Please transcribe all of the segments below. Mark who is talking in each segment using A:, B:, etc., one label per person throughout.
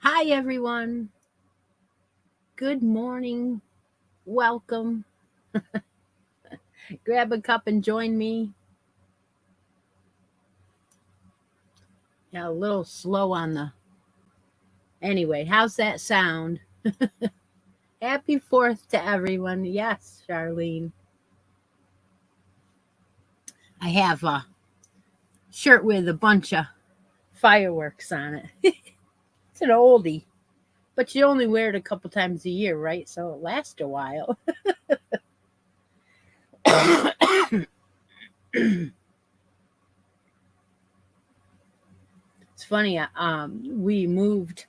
A: Hi, everyone. Good morning. Welcome. Grab a cup and join me. Yeah, a little slow on the. Anyway, how's that sound? Happy 4th to everyone. Yes, Charlene. I have a shirt with a bunch of fireworks on it. It's an oldie, but you only wear it a couple times a year, right? So it lasts a while. It's funny. We moved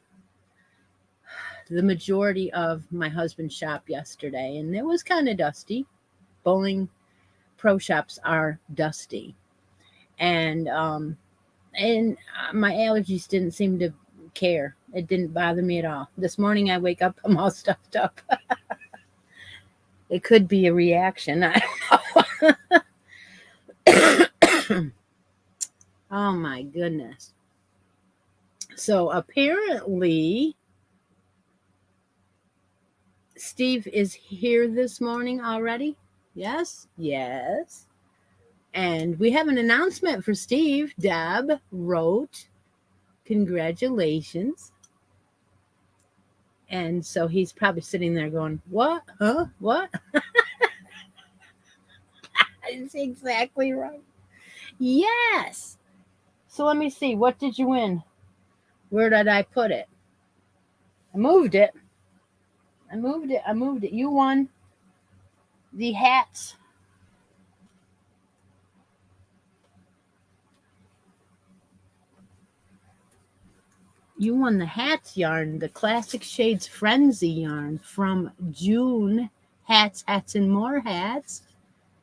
A: the majority of my husband's shop yesterday, and it was kind of dusty. Bowling pro shops are dusty, and my allergies didn't seem to care. It didn't bother me at all. This morning I wake up, I'm all stuffed up. It could be a reaction. I don't know. Oh my goodness. So apparently Steve is here this morning already. Yes, yes. And we have an announcement for Steve. Deb wrote, congratulations. And so he's probably sitting there going, what? Huh? What? It's exactly right. Yes. So let me see. What did you win? Where did I put it? I moved it. I moved it. I moved it. You won the hats. You won the hats yarn, the Classic Shades Frenzy yarn from June. Hats, hats, and more hats.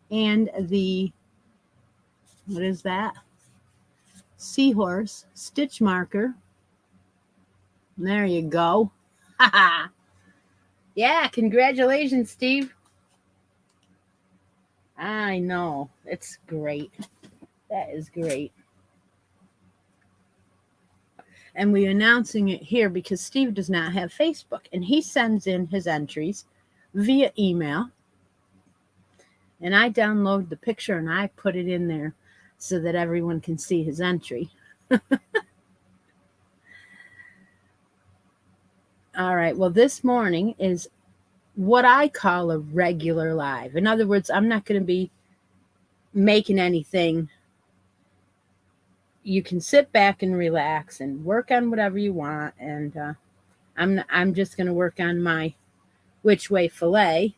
A: And the, what is that? Seahorse stitch marker. There you go. Yeah, congratulations, Steve. I know. It's great. That is great. And we're announcing it here because Steve does not have Facebook, and he sends in his entries via email. And I download the picture and I put it in there so that everyone can see his entry. All right. Well, this morning is what I call a regular live. In other words, I'm not going to be making anything. You can sit back and relax and work on whatever you want. And I'm just going to work on my which way fillet,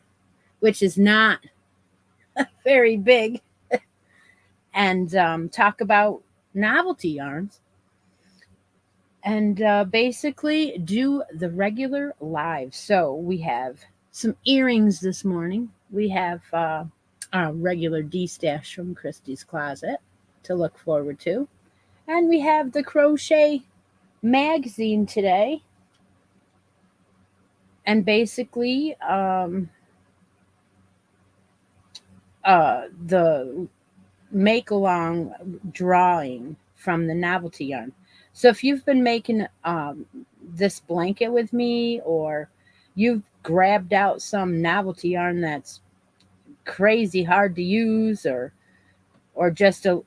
A: which is not very big, and talk about novelty yarns. And basically do the regular live. So we have some earrings this morning. We have our regular D-stash from Christi's closet to look forward to. And we have the crochet magazine today. And basically the make-along drawing from the novelty yarn. So if you've been making this blanket with me, or you've grabbed out some novelty yarn that's crazy hard to use, or just a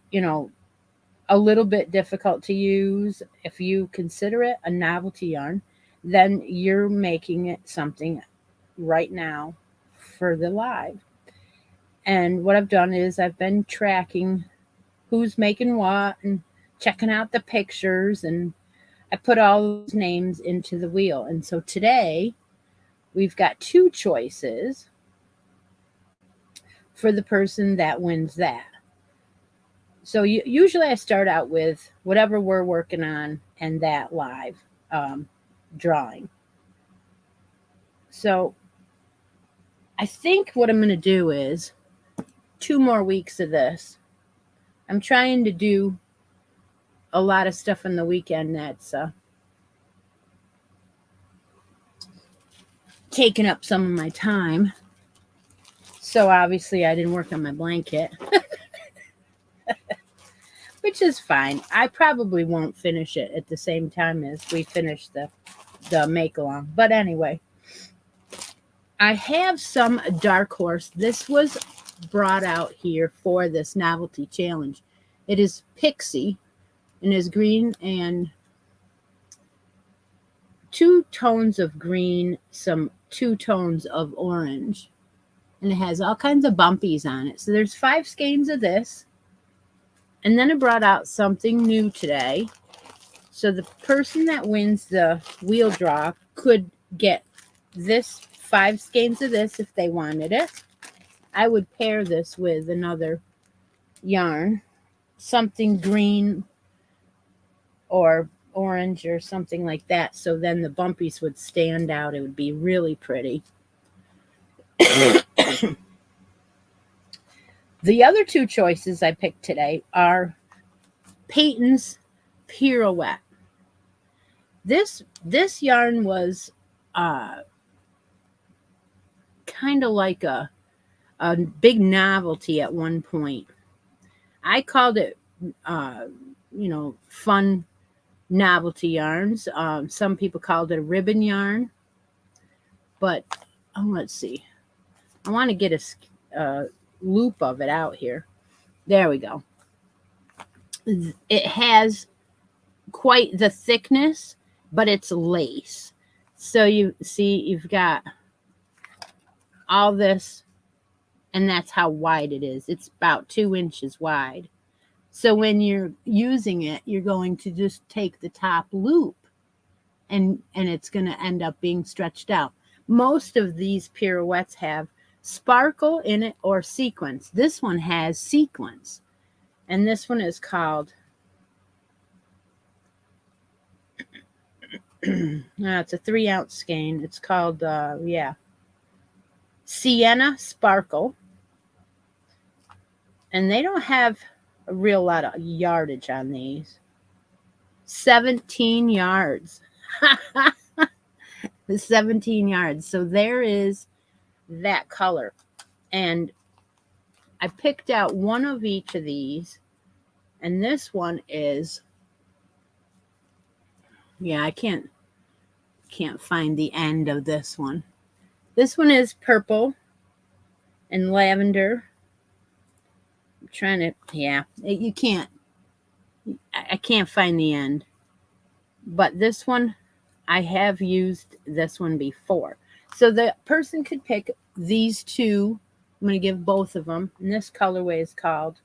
A: little bit difficult to use, if you consider it a novelty yarn, then you're making it something right now for the live. And what I've done is I've been tracking who's making what and checking out the pictures, and I put all those names into the wheel. And so today we've got two choices for the person that wins that. So usually I start out with whatever we're working on and that live drawing. So I think what I'm going to do is 2 more weeks of this. I'm trying to do a lot of stuff on the weekend that's taking up some of my time. So obviously I didn't work on my blanket, which is fine. I probably won't finish it at the same time as we finish the the make along. But anyway, I have some Dark Horse. This was brought out here for this novelty challenge. It is Pixie and is green and 2 tones of green, some 2 tones of orange. And it has all kinds of bumpies on it. So there's 5 skeins of this. And then it brought out something new today. So the person that wins the wheel draw could get this 5 skeins of this if they wanted it. I would pair this with another yarn, something green or orange or something like that. So then the bumpies would stand out. It would be really pretty. The other 2 choices I picked today are Peyton's Pirouette. This yarn was kind of like a big novelty at one point. I called it, fun novelty yarns. Some people called it a ribbon yarn. But, let's see. I want to get a loop of it out here. There we go. It has quite the thickness, but it's lace. So you see, you've got all this, and that's how wide it is. It's about 2 inches wide. So when you're using it, you're going to just take the top loop, and it's going to end up being stretched out. Most of these pirouettes have sparkle in it or sequins. This one has sequins, and this one is called it's a 3-ounce skein. It's called Sienna Sparkle, and they don't have a real lot of yardage on these. 17 yards. 17 yards. So there is that color. And I picked out one of each of these. And this one is, I can't find the end of this one. This one is purple and lavender. I'm trying to, you can't, I can't find the end. But this one, I have used this one before. So the person could pick these 2. I'm going to give both of them. And this colorway is called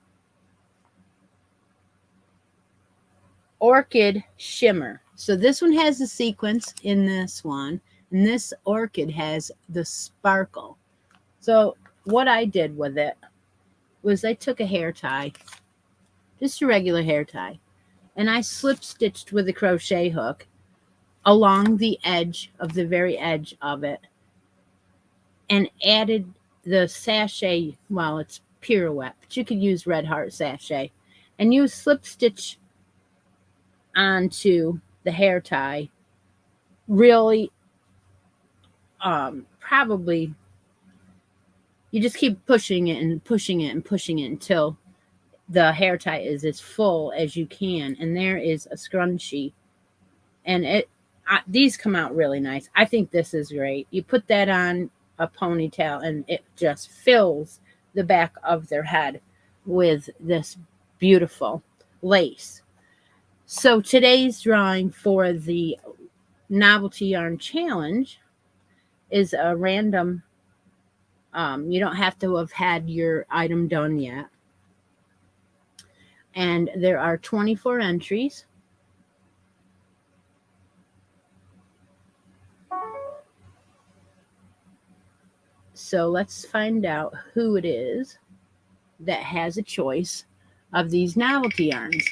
A: Orchid Shimmer. So this one has the sequence in this one. And this orchid has the sparkle. So what I did with it was I took a hair tie, just a regular hair tie, and I slip stitched with a crochet hook along the edge of the very edge of it and added the sachet. Well, it's pirouette, but you could use red heart sachet, and you slip stitch onto the hair tie really probably you just keep pushing it and pushing it and pushing it until the hair tie is as full as you can. And there is a scrunchie, and these come out really nice. I think this is great. You put that on a ponytail and it just fills the back of their head with this beautiful lace. So today's drawing for the Novelty Yarn Challenge is a random. You don't have to have had your item done yet. And there are 24 entries. So let's find out who it is that has a choice of these novelty yarns.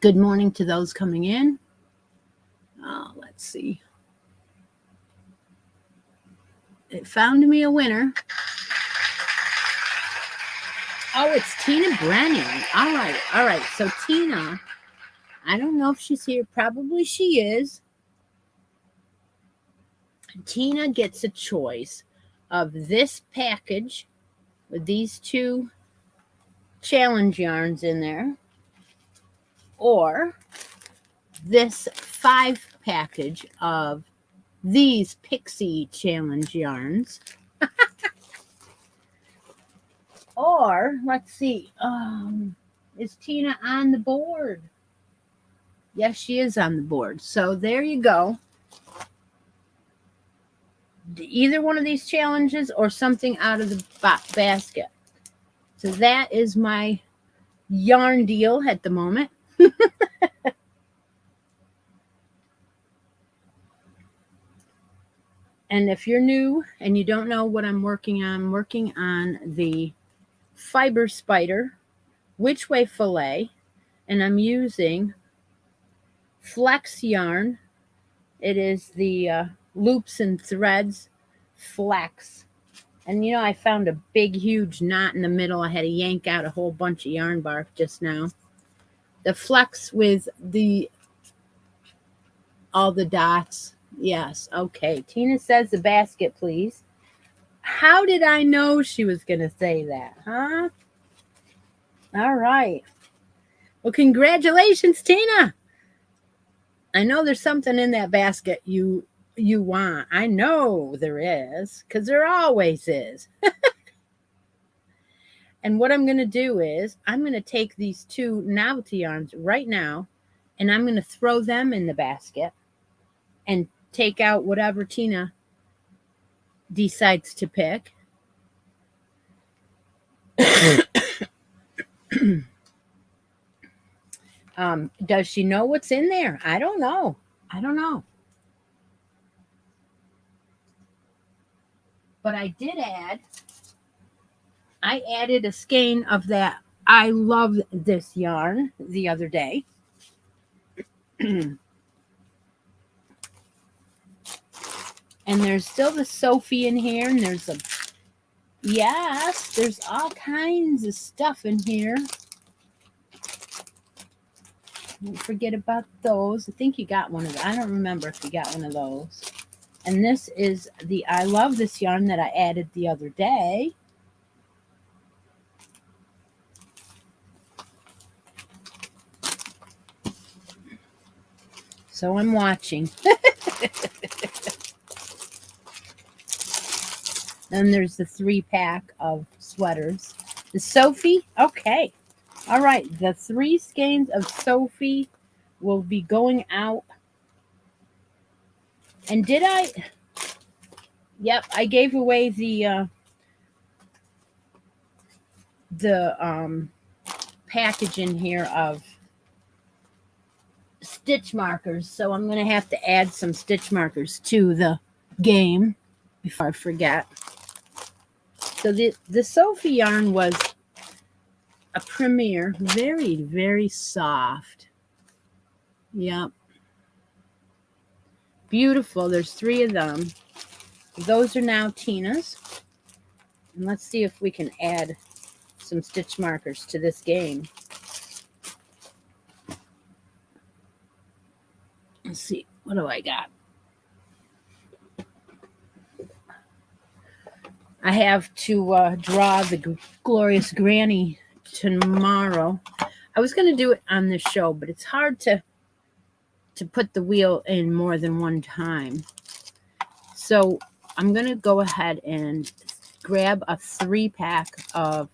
A: Good morning to those coming in. Let's see. It found me a winner. Oh, it's Tina Brennan. All right. So Tina, I don't know if she's here. Probably she is. Tina gets a choice of this package with these 2 challenge yarns in there, or this 5 package of these Pixie challenge yarns. Or let's see, is Tina on the board? Yes, she is on the board. So there you go. Either one of these challenges or something out of the basket. So that is my yarn deal at the moment. And if you're new and you don't know what I'm working on the Fiber Spider Which Way Fillet, and I'm using flex yarn. It is the Loops and Threads Flex. And you know, I found a big, huge knot in the middle. I had to yank out a whole bunch of yarn bark just now. The Flex with all the dots. Yes, okay. Tina says the basket, please. How did I know she was going to say that, huh? All right. Well, congratulations, Tina. I know there's something in that basket you want. I know there is, because there always is. And what I'm going to do is I'm going to take these 2 novelty yarns right now, and I'm going to throw them in the basket and take out whatever Tina decides to pick. Does she know what's in there? I don't know. But I added a skein of that I Love This yarn the other day. And there's still the Sophie in here, and there's all kinds of stuff in here. Don't forget about those. I think you got one of them. I don't remember if you got one of those. And this is the I Love This yarn that I added the other day. So I'm watching. Then there's the 3-pack of sweaters. The Sophie, okay. All right, the 3 skeins of Sophie will be going out. And did I? Yep, I gave away the package in here of stitch markers. So I'm going to have to add some stitch markers to the game before I forget. So the Sophie yarn was a premiere, very, very soft. Yep. Beautiful. There's 3 of them. Those are now Tina's. And let's see if we can add some stitch markers to this game. Let's see. What do I got? I have to draw the Glorious Granny tomorrow. I was going to do it on this show, but it's hard to put the wheel in more than one time. So I'm going to go ahead and grab a 3-pack of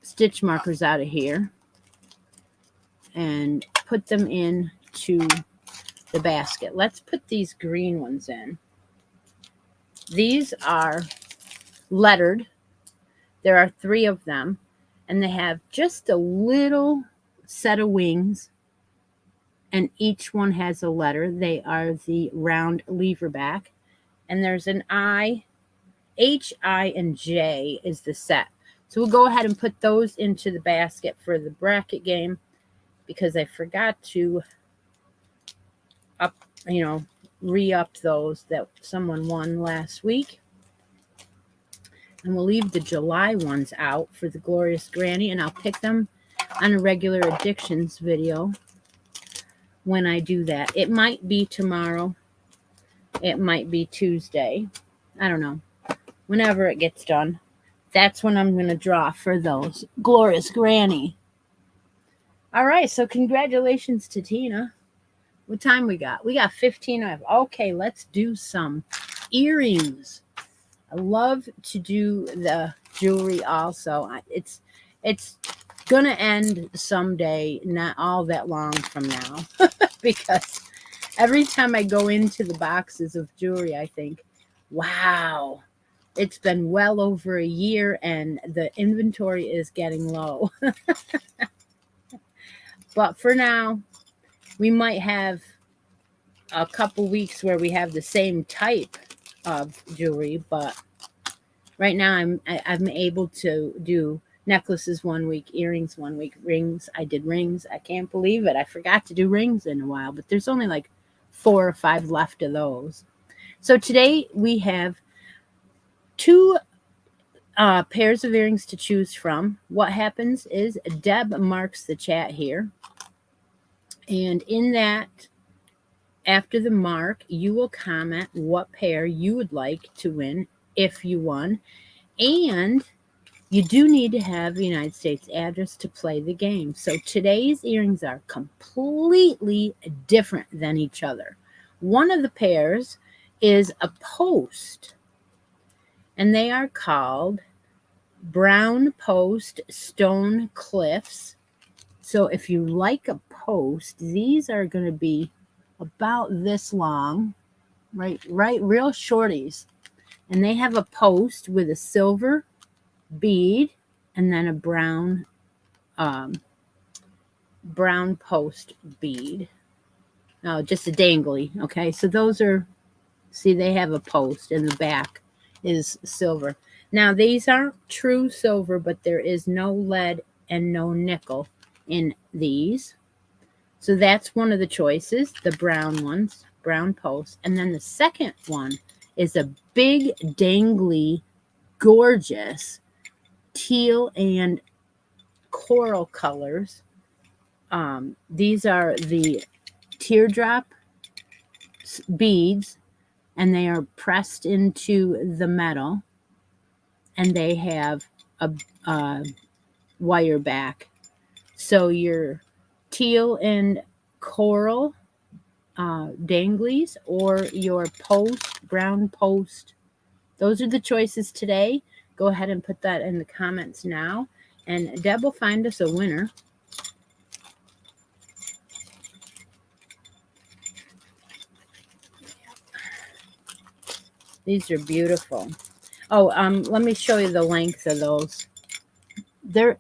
A: stitch markers out of here and put them into the basket. Let's put these green ones in. These are lettered. There are 3 of them, and they have just a little set of wings, and each one has a letter. They are the round lever back, and there's an I, H, I, and J is the set. So we'll go ahead and put those into the basket for the bracket game, because I forgot to re-up those that someone won last week. And we'll leave the July ones out for the Glorious Granny, and I'll pick them on a regular Addictions video when I do that. It might be tomorrow. It might be Tuesday. I don't know. Whenever it gets done. That's when I'm going to draw for those. Glorious Granny. All right, so congratulations to Tina. What time we got? We got 15 left. Okay, let's do some earrings. I love to do the jewelry also. It's going to end someday, not all that long from now, because every time I go into the boxes of jewelry, I think, wow, it's been well over a year and the inventory is getting low. But for now, we might have a couple weeks where we have the same type of jewelry, but right now I'm able to do necklaces 1 week, earrings 1 week, rings. I did rings. I can't believe it. I forgot to do rings in a while, but there's only like 4 or 5 left of those. So today we have 2 pairs of earrings to choose from. What happens is Deb marks the chat here, and in that, after the mark, you will comment what pair you would like to win if you won, and you do need to have a United States address to play the game. So today's earrings are completely different than each other. One of the pairs is a post, and they are called Brown Post Stone Cliffs. So if you like a post, these are going to be about this long, right, real shorties. And they have a post with a silver bead and then a brown post bead. No, just a dangly. Okay, so those are, see, they have a post and the back is silver. Now these aren't true silver, but there is no lead and no nickel in these. So that's one of the choices, the brown ones, brown post. And then the second one is a big, dangly, gorgeous teal and coral colors. These are the teardrop beads, and they are pressed into the metal, and they have a wire back. So your teal and coral danglies or your brown post. Those are the choices today. Go ahead and put that in the comments now, and Deb will find us a winner. These are beautiful. Oh, let me show you the length of those. They're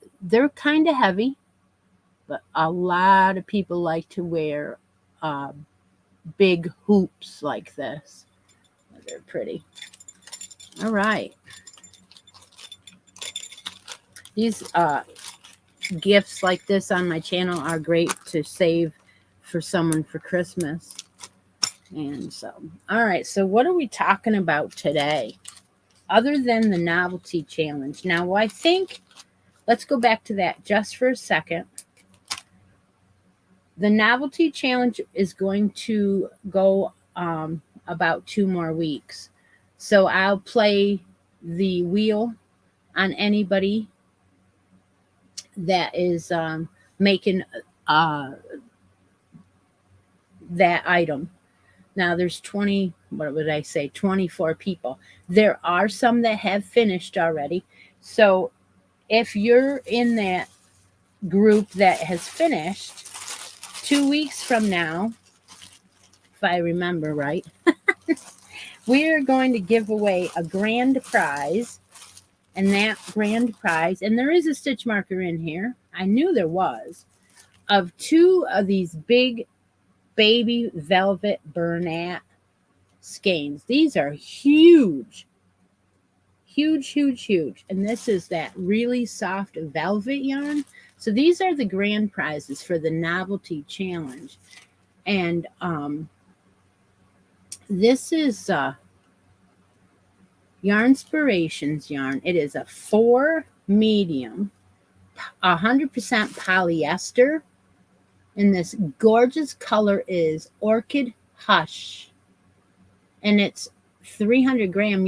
A: kind of heavy, but a lot of people like to wear big hoops like this. They're pretty. All right. These gifts like this on my channel are great to save for someone for Christmas. And so, all right. So what are we talking about today? Other than the novelty challenge. Now, I think, let's go back to that just for a second. The novelty challenge is going to go about 2 more weeks. So I'll play the wheel on anybody that is making that item. Now there's 24 people. There are some that have finished already. So if you're in that group that has finished, 2 weeks from now, if I remember right, we are going to give away a grand prize. And that grand prize, and there is a stitch marker in here, I knew there was, of 2 of these big baby velvet Bernat skeins. These are huge. Huge, huge, huge. And this is that really soft velvet yarn. So these are the grand prizes for the novelty challenge. And this is Yarnspirations yarn. It is a 4 medium, 100% polyester. And this gorgeous color is Orchid Hush. And it's 300 gram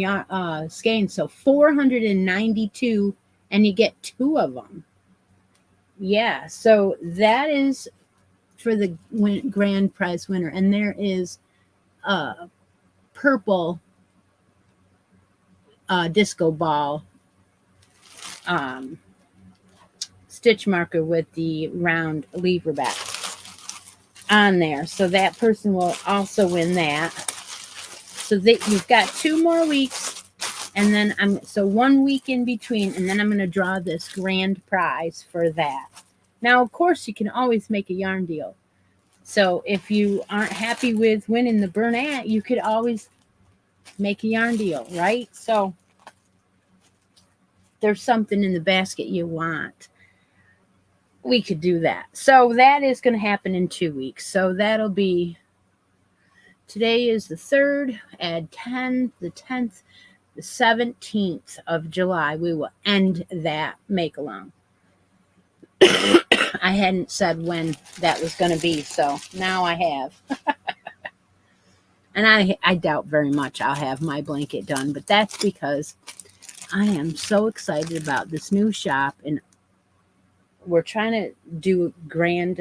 A: skein, so 492, and you get two of them. Yeah, so that is for the grand prize winner, and there is a purple disco ball um, stitch marker with the round lever back on there, so that person will also win that. So that you've got 2 more weeks, and then so 1 week in between, and then I'm going to draw this grand prize for that. Now, of course, you can always make a yarn deal. So if you aren't happy with winning the Bernat, you could always make a yarn deal, right? So there's something in the basket you want. We could do that. So that is going to happen in 2 weeks. So that'll be, today is the 3rd, add 10, the 10th, the 17th of July, we will end that make along. I hadn't said when that was going to be, so now I have. And I doubt very much I'll have my blanket done, but that's because I am so excited about this new shop, and we're trying to do a grand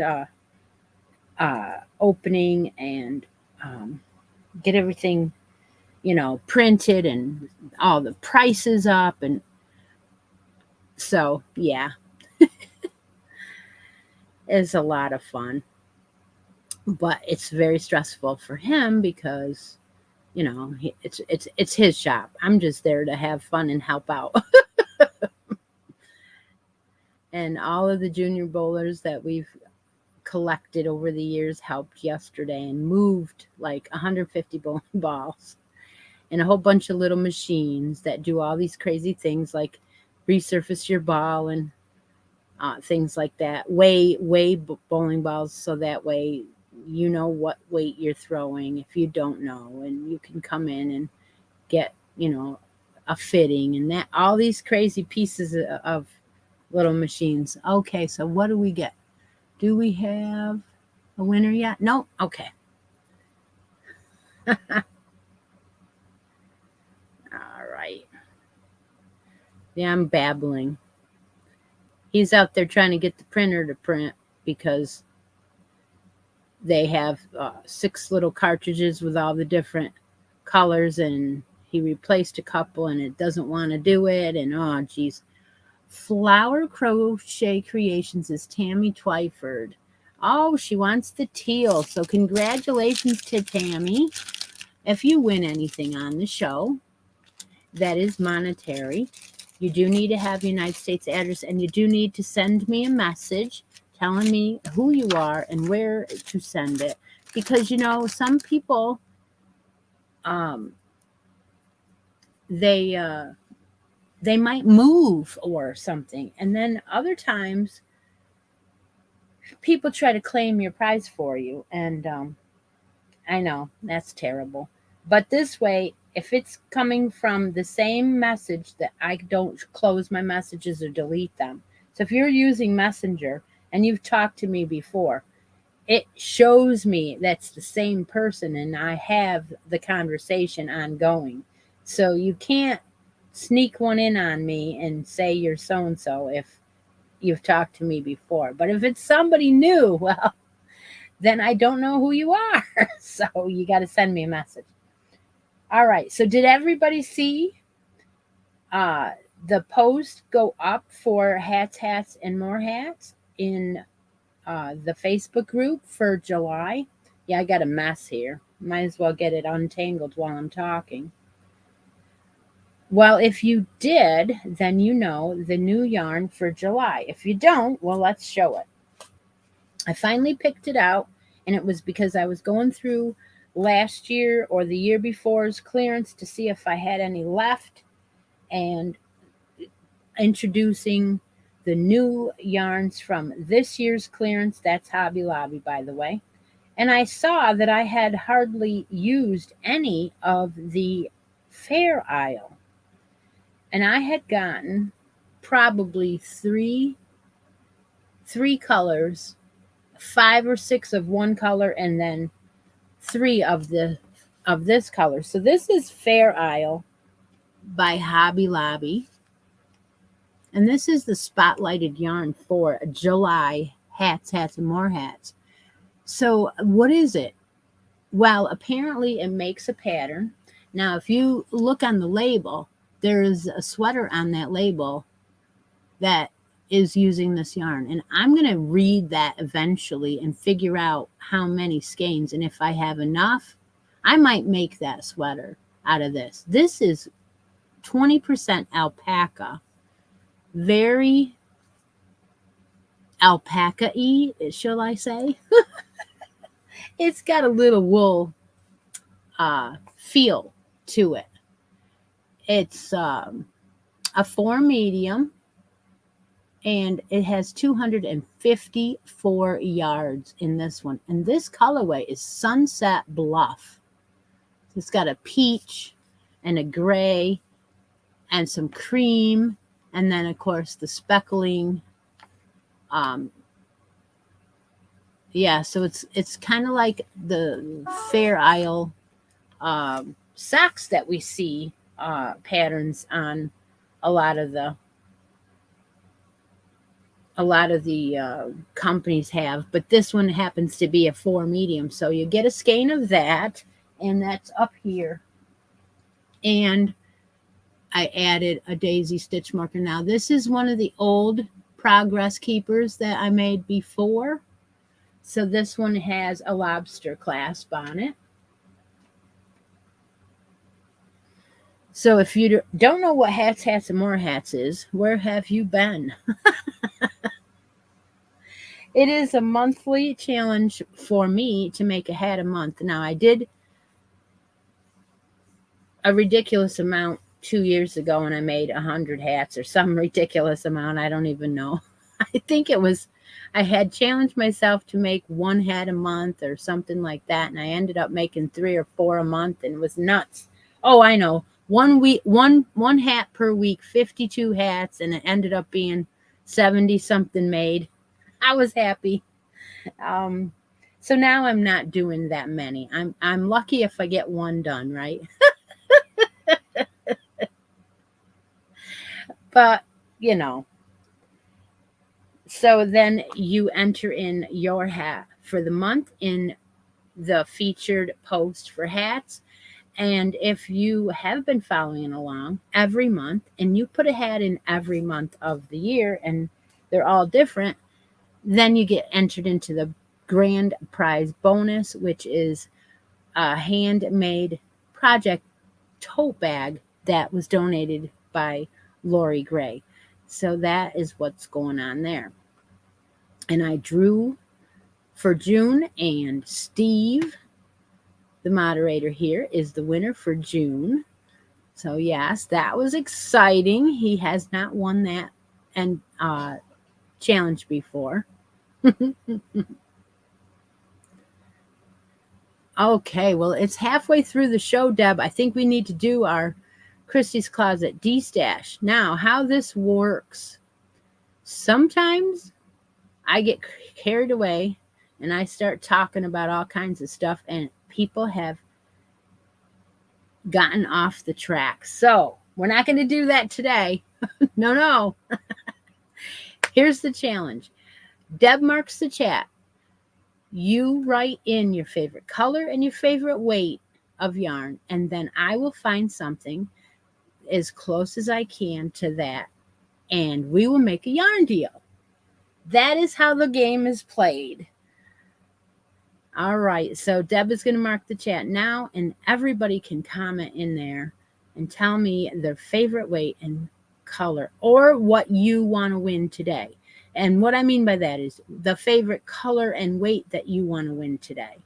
A: opening and get everything, printed and all the prices up. And so, yeah, it's a lot of fun, but it's very stressful for him because, it's his shop. I'm just there to have fun and help out. And all of the junior bowlers that we've collected over the years helped yesterday and moved like 150 bowling balls and a whole bunch of little machines that do all these crazy things like resurface your ball and things like that. Weigh bowling balls so that way you know what weight you're throwing if you don't know, and you can come in and get a fitting and that, all these crazy pieces of little machines. Okay, so what do we get? Do we have a winner yet? No? Okay. All right. Yeah, I'm babbling. He's out there trying to get the printer to print because they have 6 little cartridges with all the different colors, and he replaced a couple and it doesn't want to do it. And oh, geez. Flower Crochet Creations is Tammy Twyford. Oh, she wants the teal. So congratulations to Tammy. If you win anything on the show that is monetary, you do need to have United States address, and you do need to send me a message telling me who you are and where to send it. Because, some people, they might move or something. And then other times, people try to claim your prize for you. And I know, that's terrible. But this way, if it's coming from the same message, that I don't close my messages or delete them. So if you're using Messenger and you've talked to me before, it shows me that's the same person and I have the conversation ongoing. So you can't sneak one in on me and say you're so-and-so if you've talked to me before. But if it's somebody new, well, then I don't know who you are. So you got to send me a message. All right. So did everybody see the post go up for hats, and more hats in the Facebook group for July? Yeah, I got a mess here. Might as well get it untangled while I'm talking. Well, if you did, then you know the new yarn for July. If you don't, well, let's show it. I finally picked it out, and it was because I was going through last year or the year before's clearance to see if I had any left, and introducing the new yarns from this year's clearance. That's Hobby Lobby, by the way. And I saw that I had hardly used any of the fair aisle. And I had gotten probably three colors, 5 or 6 of one color, and then 3 of the of this color. So this is Fair Isle by Hobby Lobby. And this is the spotlighted yarn for July hats, and more hats. So what is it? Well, apparently it makes a pattern. Now, if you look on the label, there's a sweater on that label that is using this yarn. And I'm going to read that eventually and figure out how many skeins. And if I have enough, I might make that sweater out of this. This is 20% alpaca. Very alpaca-y, shall I say? It's got a little wool feel to it. It's a 4 medium, and it has 254 yards in this one. And this colorway is Sunset Bluff. It's got a peach and a gray and some cream, and then of course the speckling. Yeah, so it's kind of like the Fair Isle socks that we see patterns on a lot of the companies have, but this one happens to be a 4 medium. So you get a skein of that, and that's up here. And I added a daisy stitch marker. Now this is one of the old progress keepers that I made before. So this one has a lobster clasp on it. So if you don't know what hats, and more hats is, where have you been? It is a monthly challenge for me to make a hat a month. Now, I did a ridiculous amount 2 years ago, and I made 100 hats or some ridiculous amount. I don't even know. I think it was, I had challenged myself to make 1 hat a month or something like that, and I ended up making 3 or 4 a month, and it was nuts. Oh, I know. 1 week, one hat per week, 52 hats, and it ended up being 70 something made. I was happy. So now I'm not doing that many. I'm lucky if I get 1 done, right? But, you know. So then you enter in your hat for the month in the featured post for hats. And if you have been following along every month and you put a hat in every month of the year and they're all different, then you get entered into the grand prize bonus, which is a handmade project tote bag that was donated by Lori Gray. So that is what's going on there. And I drew for June, and Steve, the moderator here, is the winner for June. So yes, that was exciting. He has not won that and challenge before. Okay, well, it's halfway through the show, Deb. I think we need to do our Christie's Closet D-Stash. Now, how this works. Sometimes I get carried away and I start talking about all kinds of stuff, and people have gotten off the track. So we're not going to do that today. No. Here's the challenge. Deb marks the chat. You write in your favorite color and your favorite weight of yarn, and then I will find something as close as I can to that, and we will make a yarn deal. That is how the game is played. All right, so Deb is going to mark the chat now, and everybody can comment in there and tell me their favorite weight and color, or what you want to win today. And what I mean by that is the favorite color and weight that you want to win today.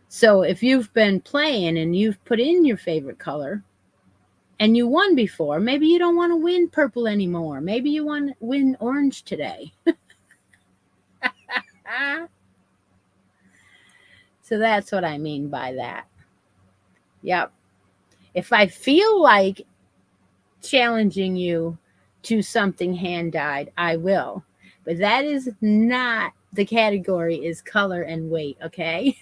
A: So if you've been playing and you've put in your favorite color and you won before, maybe you don't want to win purple anymore. Maybe you want to win orange today. So that's what I mean by that. Yep. If I feel like challenging you to something hand-dyed, I will. But that is not the category, is color and weight, okay?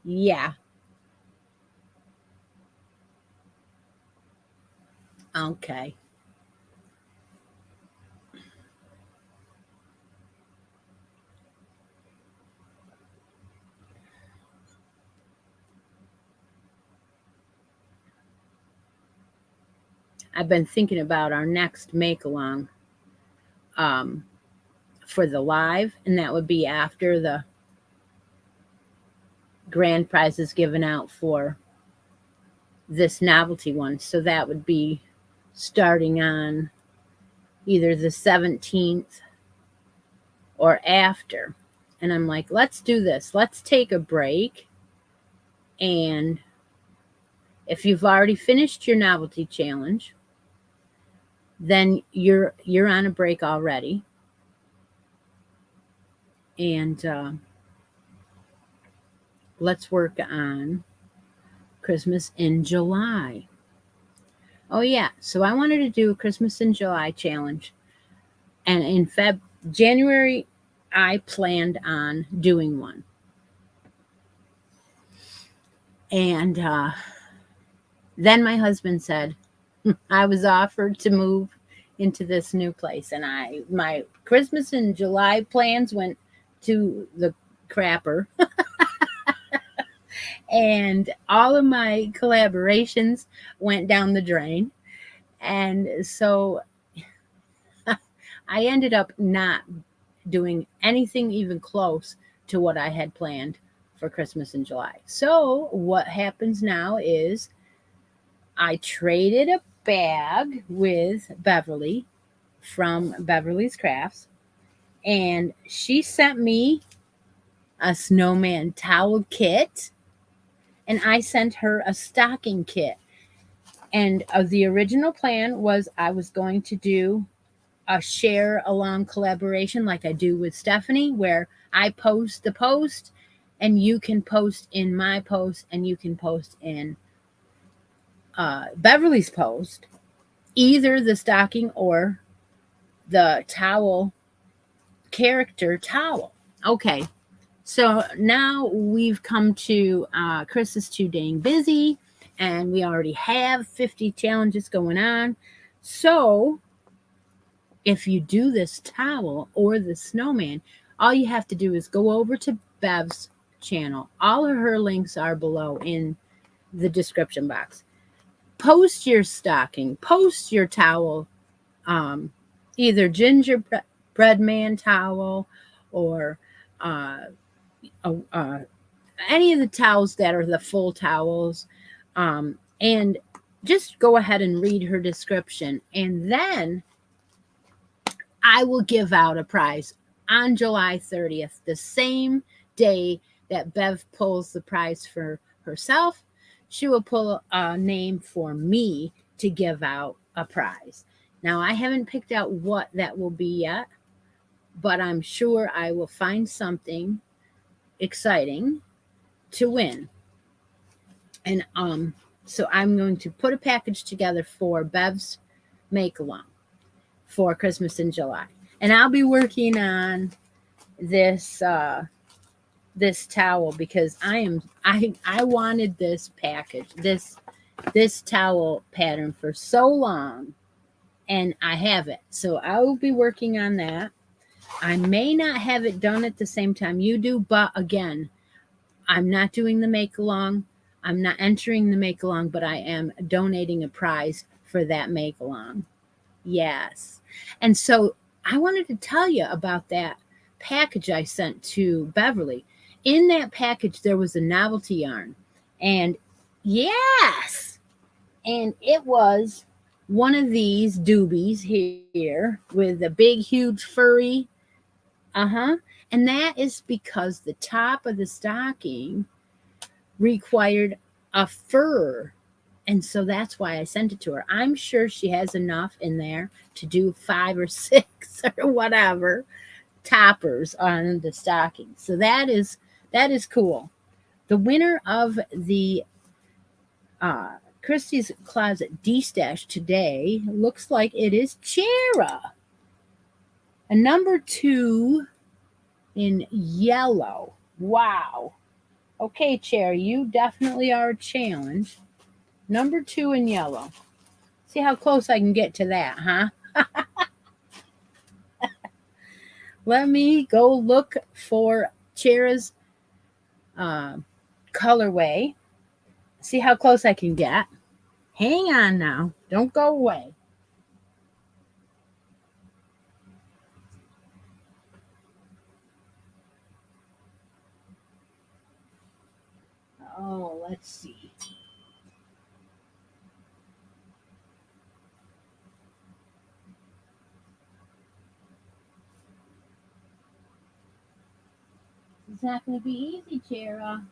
A: Yeah. Okay. I've been thinking about our next make along um, for the live, and that would be after the grand prizes given out for this novelty one. So that would be starting on either the 17th or after. And I'm like, let's do this. Let's take a break. And if you've already finished your novelty challenge, then you're on a break already. And let's work on Christmas in July. Oh yeah, so I wanted to do a Christmas in July challenge. And in January I planned on doing one. And then my husband said I was offered to move into this new place, and my Christmas in July plans went to the crapper. And all of my collaborations went down the drain. And so I ended up not doing anything even close to what I had planned for Christmas in July. So what happens now is I traded a bag with Beverly from Beverly's Crafts, and she sent me a snowman towel kit, and I sent her a stocking kit. And the original plan was I was going to do a share along collaboration like I do with Stephanie, where I post the post and you can post in my post and you can post in Beverly's post, either the stocking or the towel character towel. Okay, so now we've come to Chris is too dang busy, and we already have 50 challenges going on. So if you do this towel or the snowman, all you have to do is go over to Bev's channel. All of her links are below in the description box. Post your stocking, post your towel, either gingerbread man towel or uh, any of the towels that are the full towels, and just go ahead and read her description. And then I will give out a prize on July 30th, the same day that Bev pulls the prize for herself. She will pull a name for me to give out a prize. Now, I haven't picked out what that will be yet, but I'm sure I will find something exciting to win. And so I'm going to put a package together for Bev's make along for Christmas in July. And I'll be working on this this towel because I wanted this package, this towel pattern for so long, and I have it. So I will be working on that. I may not have it done at the same time you do, but again, I'm not doing the make along. I'm not entering the make along, but I am donating a prize for that make along. Yes. And so I wanted to tell you about that package I sent to Beverly. In that package, there was a novelty yarn. And yes, and it was one of these doobies here with a big, huge, furry. And that is because the top of the stocking required a fur. And so that's why I sent it to her. I'm sure she has enough in there to do 5 or 6 or whatever toppers on the stocking. So that is cool. The winner of the Christie's Closet D-Stash today looks like it is Chera. A number 2 in yellow. Wow. Okay, Chair, you definitely are a challenge. Number 2 in yellow. See how close I can get to that, huh? Let me go look for Chair's uh, colorway. See how close I can get. Hang on now. Don't go away. Oh, let's see. It's not going to be easy, Chera.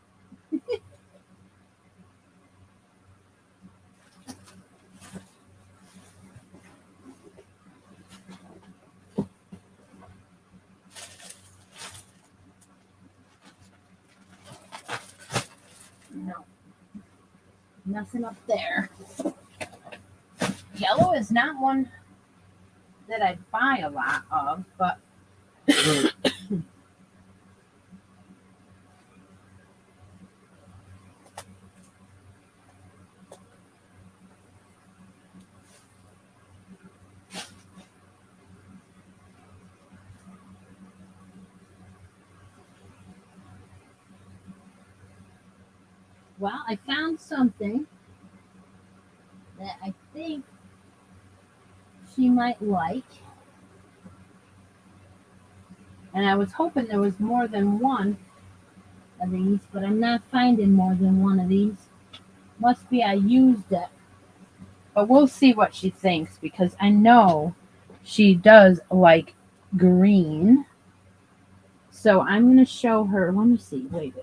A: No, nothing up there. Yellow is not one that I buy a lot of, but well, I found something that I think she might like. And I was hoping there was more than one of these, but I'm not finding more than one of these. Must be I used it. But we'll see what she thinks because I know she does like green. So I'm going to show her. Let me see. Wait.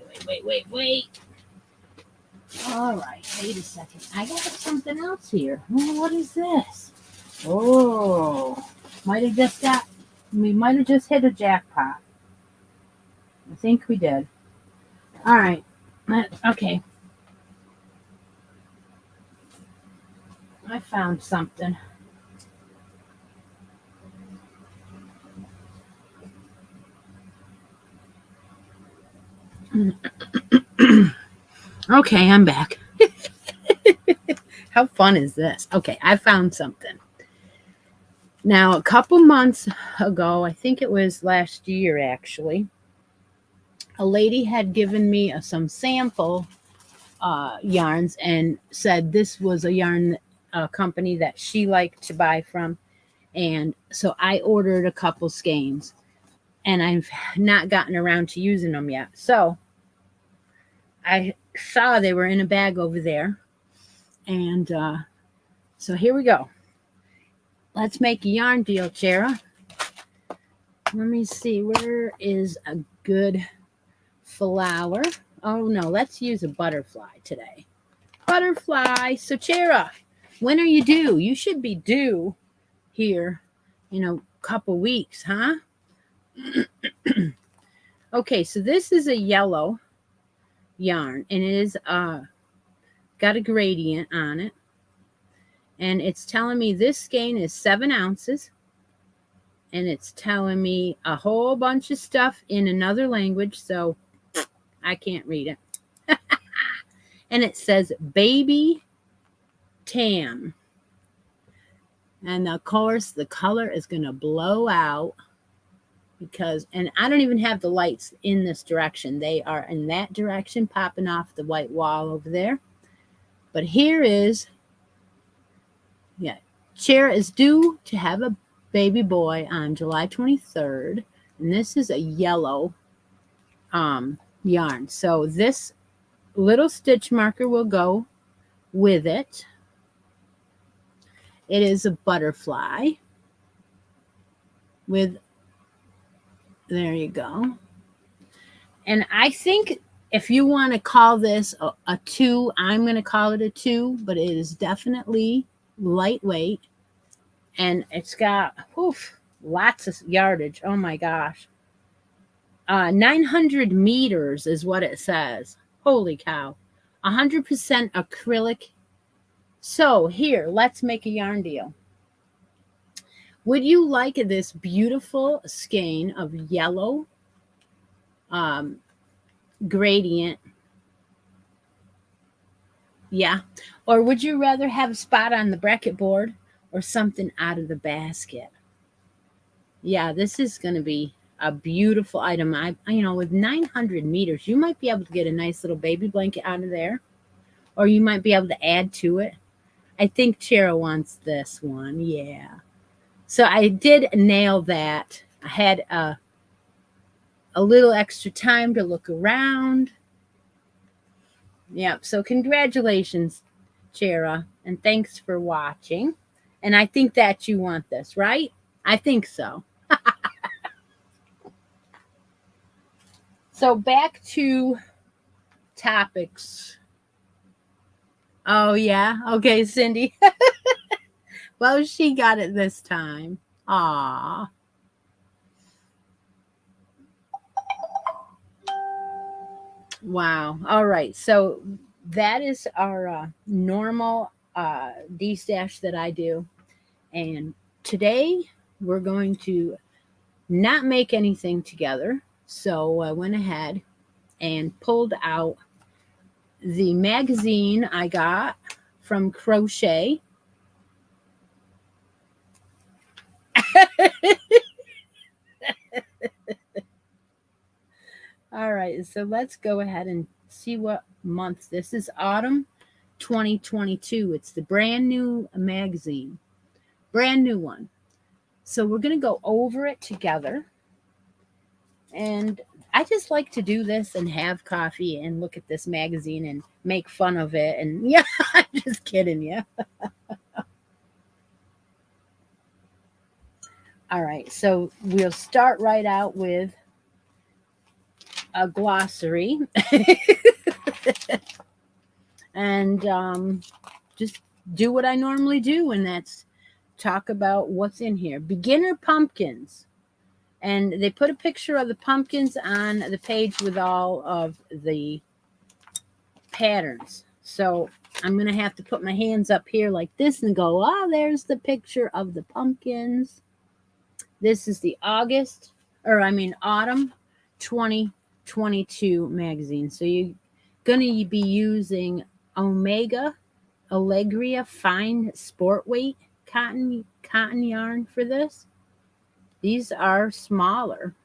A: All right. Wait a second. I got something else here. Oh, what is this? Oh, we might have just hit a jackpot. I think we did. All right. Okay. I found something. Okay, I'm back. How fun is this? Okay, I found something. Now, a couple months ago, I think it was last year actually, a lady had given me some sample yarns and said this was a yarn company that she liked to buy from. And so I ordered a couple skeins and I've not gotten around to using them yet. So I saw they were in a bag over there. And so here we go. Let's make a yarn deal, Chera. Let me see. Where is a good flower? Oh, no. Let's use a butterfly today. Butterfly. So, Chera, when are you due? You should be due here in a couple weeks, huh? Okay, so this is a yellow yarn, and it is got a gradient on it. And it's telling me this skein is 7 ounces. And it's telling me a whole bunch of stuff in another language, so I can't read it. And it says baby tam. And of course, the color is going to blow out because, and I don't even have the lights in this direction. They are in that direction, popping off the white wall over there. But here is, Chera is due to have a baby boy on July 23rd. And this is a yellow yarn. So this little stitch marker will go with it. It is a butterfly with, there you go. And I think if you want to call this a 2, I'm going to call it a 2, but it is definitely lightweight. And it's got lots of yardage. Oh my gosh. 900 meters is what it says. Holy cow. 100% acrylic. So here, let's make a yarn deal. Would you like this beautiful skein of yellow gradient Yeah. Or would you rather have a spot on the bracket board or something out of the basket? Yeah, this is going to be a beautiful item. With 900 meters, you might be able to get a nice little baby blanket out of there, or you might be able to add to it. I think Chera wants this one. Yeah. So I did nail that. I had a little extra time to look around. Yep. So congratulations, Chera, and thanks for watching. And I think that you want this, right? I think so. So back to topics. Oh, yeah. Okay, Cindy. Well, she got it this time. Aw. Wow. All right. So that is our normal D-stash that I do. And today we're going to not make anything together. So I went ahead and pulled out the magazine I got from Crochet. All right, so let's go ahead and see what month this is. Autumn 2022. It's the brand new magazine, brand new one. So we're going to go over it together. And I just like to do this and have coffee and look at this magazine and make fun of it. And yeah, I'm just kidding you. All right, so we'll start right out with a glossary. And just do what I normally do, and that's talk about what's in here. Beginner pumpkins. And they put a picture of the pumpkins on the page with all of the patterns. So I'm going to have to put my hands up here like this and go, there's the picture of the pumpkins. This is the Autumn 2022 magazine. So you're going to be using Omega Allegria fine sport weight cotton yarn for this. These are smaller.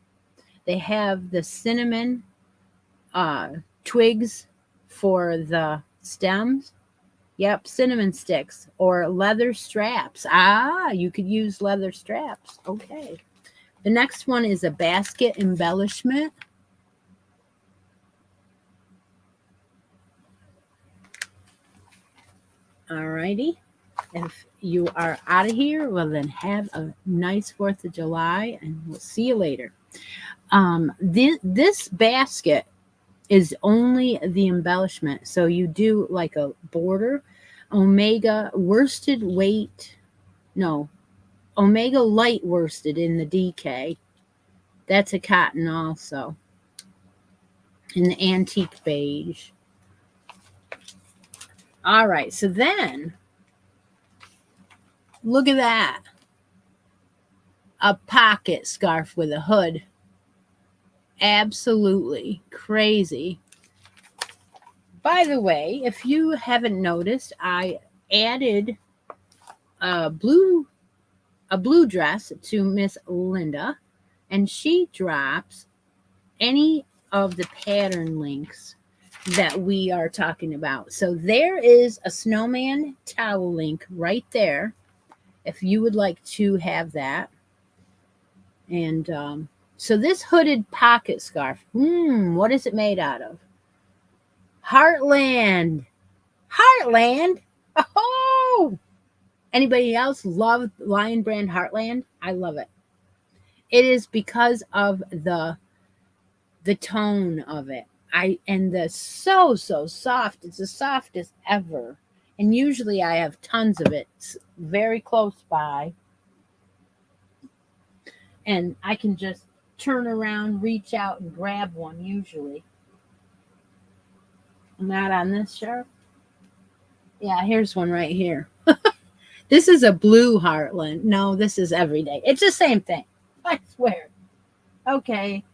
A: They have the cinnamon twigs for the stems. Yep, cinnamon sticks or leather straps. You could use leather straps. Okay. The next one is a basket embellishment. Alrighty. If you are out of here, well, then have a nice 4th of July, and we'll see you later. This basket is only the embellishment. So you do like a border, Omega worsted weight, no, Omega light worsted in the DK. That's a cotton also. In the antique beige. All right, so then look at that. A pocket scarf with a hood. Absolutely crazy. By the way, if you haven't noticed, I added a blue dress to Miss Linda, and she drops any of the pattern links that we are talking about. So there is a snowman towel link right there if you would like to have that. And so this hooded pocket scarf, what is it made out of? Heartland. Oh! Anybody else love Lion Brand Heartland? I love it. It is because of the tone of it. And the so soft. It's the softest ever. And usually I have tons of it very close by. And I can just turn around, reach out, and grab one usually. Not on this sharp. Yeah, here's one right here. This is a blue Heartland. No, this is everyday. It's the same thing. I swear. Okay.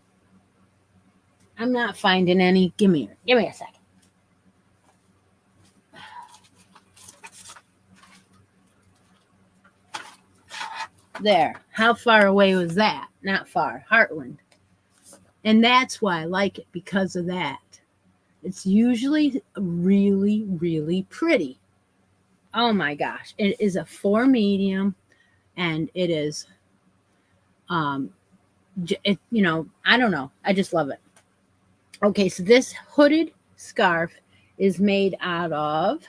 A: I'm not finding any. Give me a second. There. How far away was that? Not far. Heartland. And that's why I like it, because of that. It's usually really, really pretty. Oh my gosh. It is a 4 medium, and it is, I don't know. I just love it. Okay, so this hooded scarf is made out of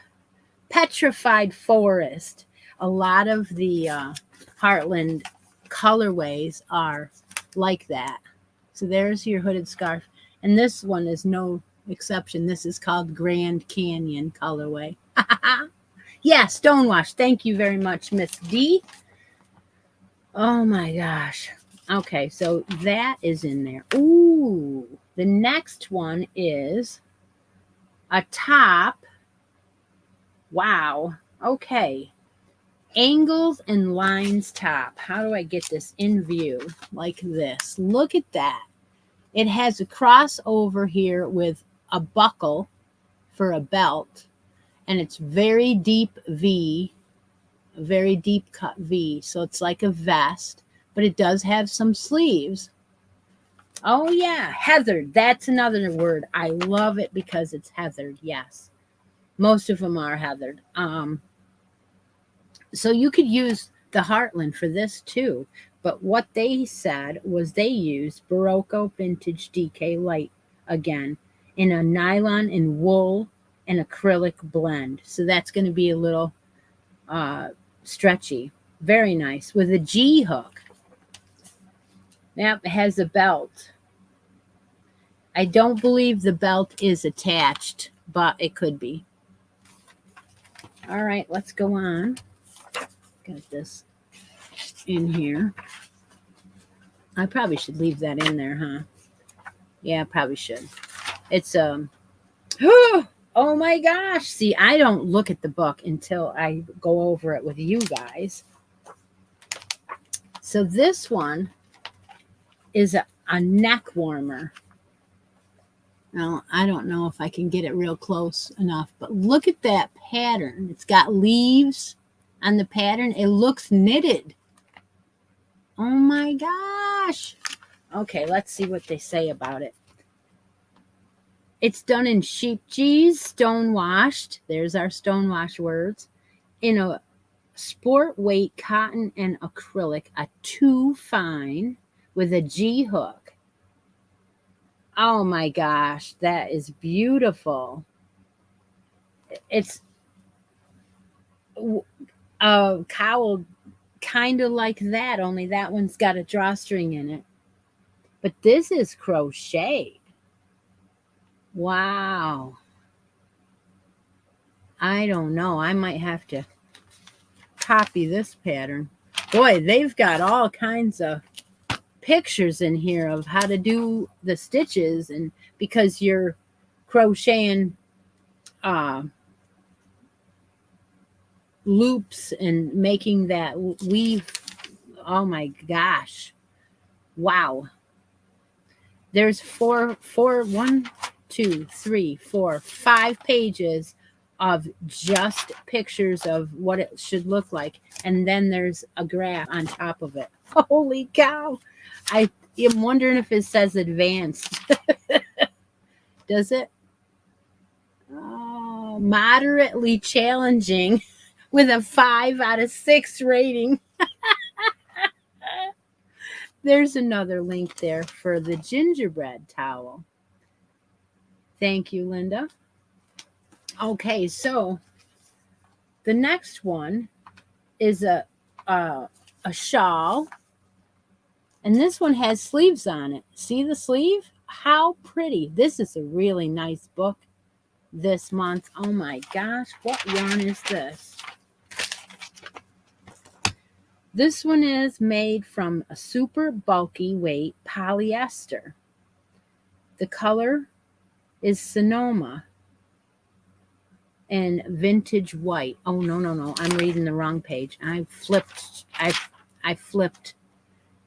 A: petrified forest. A lot of the Heartland colorways are like that. So there's your hooded scarf. And this one is no exception. This is called Grand Canyon colorway. Yeah, Stonewash. Thank you very much, Miss D. Oh my gosh. Okay, so that is in there. Ooh, the next one is a top. Wow. Okay. Angles and lines top. How do I get this in view like this? Look at that. It has a crossover here with a buckle for a belt, and it's very deep V, very deep cut V. So it's like a vest, but it does have some sleeves. Oh yeah, heathered. That's another word. I love it because it's heathered. Yes. Most of them are heathered. So you could use the Heartland for this too. But what they said was they used Barocco Vintage DK Light again in a nylon and wool and acrylic blend. So that's going to be a little stretchy. Very nice. With a G hook. That has a belt. I don't believe the belt is attached, but it could be. All right, let's go on. Got this in here. I probably should leave that in there, huh? Yeah, I probably should. It's oh my gosh. See, I don't look at the book until I go over it with you guys. So this one is a neck warmer. Now, I don't know if I can get it real close enough, but look at that pattern. It's got leaves on the pattern. It looks knitted. Oh my gosh. Okay, let's see what they say about it. It's done in sheep cheese, stone washed. There's our stone wash words. In a sport weight cotton and acrylic, a 2 fine with a G hook. Oh my gosh, that is beautiful. It's a cowl kind of like that, only that one's got a drawstring in it. But this is crocheted. Wow. I don't know. I might have to copy this pattern. Boy, they've got all kinds of pictures in here of how to do the stitches, and because you're crocheting loops and making that weave. Oh my gosh. Wow. There's 5 pages of just pictures of what it should look like, and then there's a graph on top of it. Holy cow. I am wondering if it says advanced. Does it? Oh, moderately challenging with a 5 out of 6 rating. There's another link there for the gingerbread towel. Thank you, Linda. Okay, so the next one is a shawl. And this one has sleeves on it. See the sleeve? How pretty. This is a really nice book this month. Oh my gosh, what yarn is this? This one is made from a super bulky weight polyester. The color is Sonoma and vintage white. Oh, no. I'm reading the wrong page. I flipped.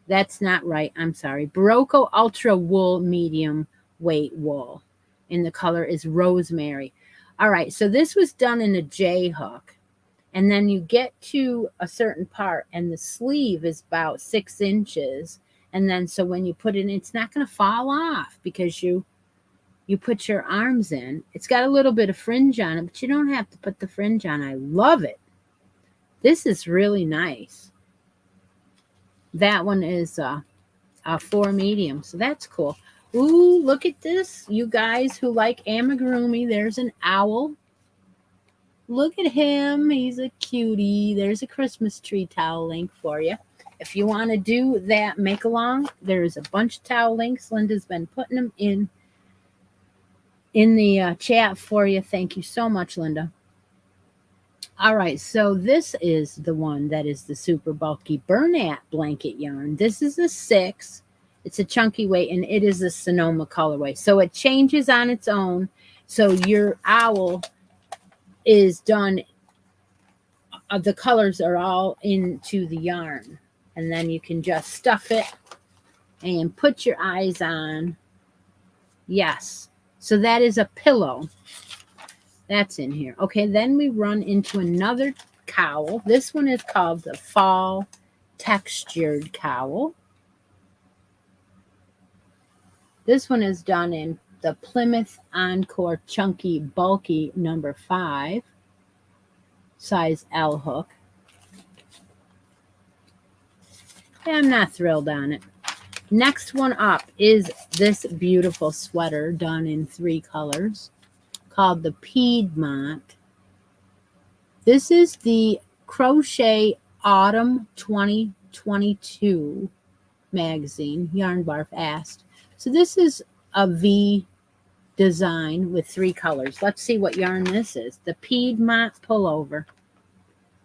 A: That's not right. I'm sorry. Barocco Ultra Wool Medium Weight Wool. And the color is Rosemary. All right. So this was done in a J hook. And then you get to a certain part and the sleeve is about 6 inches. And then so when you put it in, it's not going to fall off because you put your arms in. It's got a little bit of fringe on it, but you don't have to put the fringe on. I love it. This is really nice. That one is a 4 medium, so that's cool. Ooh, look at this. You guys who like amigurumi, there's an owl. Look at him. He's a cutie. There's a Christmas tree towel link for you. If you want to do that make along, there's a bunch of towel links. Linda's been putting them in the chat for you. Thank you so much, Linda. All right, so this is the one that is the super bulky Bernat blanket yarn. This is a 6. It's a chunky weight, and it is a Sonoma colorway. So it changes on its own. So your owl is done, the colors are all into the yarn. And then you can just stuff it and put your eyes on. Yes. So that is a pillow. That's in here. Okay, then we run into another cowl. This one is called the Fall Textured Cowl. This one is done in the Plymouth Encore Chunky Bulky number 5, size L hook. I'm not thrilled on it. Next one up is this beautiful sweater done in 3 colors called the Piedmont. This is the Crochet Autumn 2022 magazine, Yarn Barf asked. So this is a V design with 3 colors. Let's see what yarn this is. The Piedmont pullover.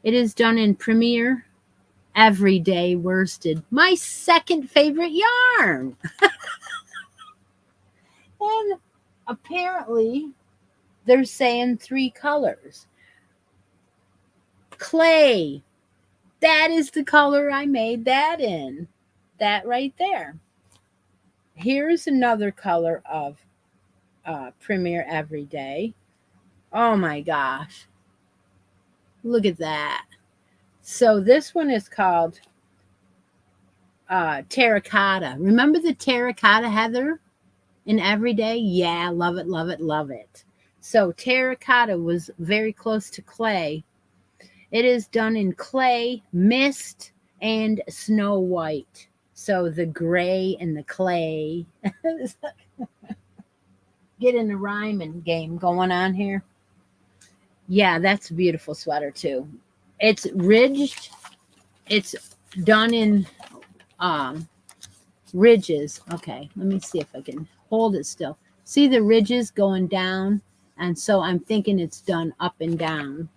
A: It is done in Premier Everyday Worsted. My second favorite yarn. And apparently they're saying 3 colors. Clay. That is the color I made that in. That right there. Here's another color of Premier Everyday. Oh my gosh. Look at that. So this one is called Terracotta. Remember the Terracotta, Heather? In Everyday? Yeah, love it, love it, love it. So Terracotta was very close to clay. It is done in clay, mist, and snow white. So the gray and the clay. Getting a rhyming game going on here. Yeah, that's a beautiful sweater too. It's ridged. It's done in ridges. Okay, let me see if I can hold it still. See the ridges going down? And so I'm thinking it's done up and down,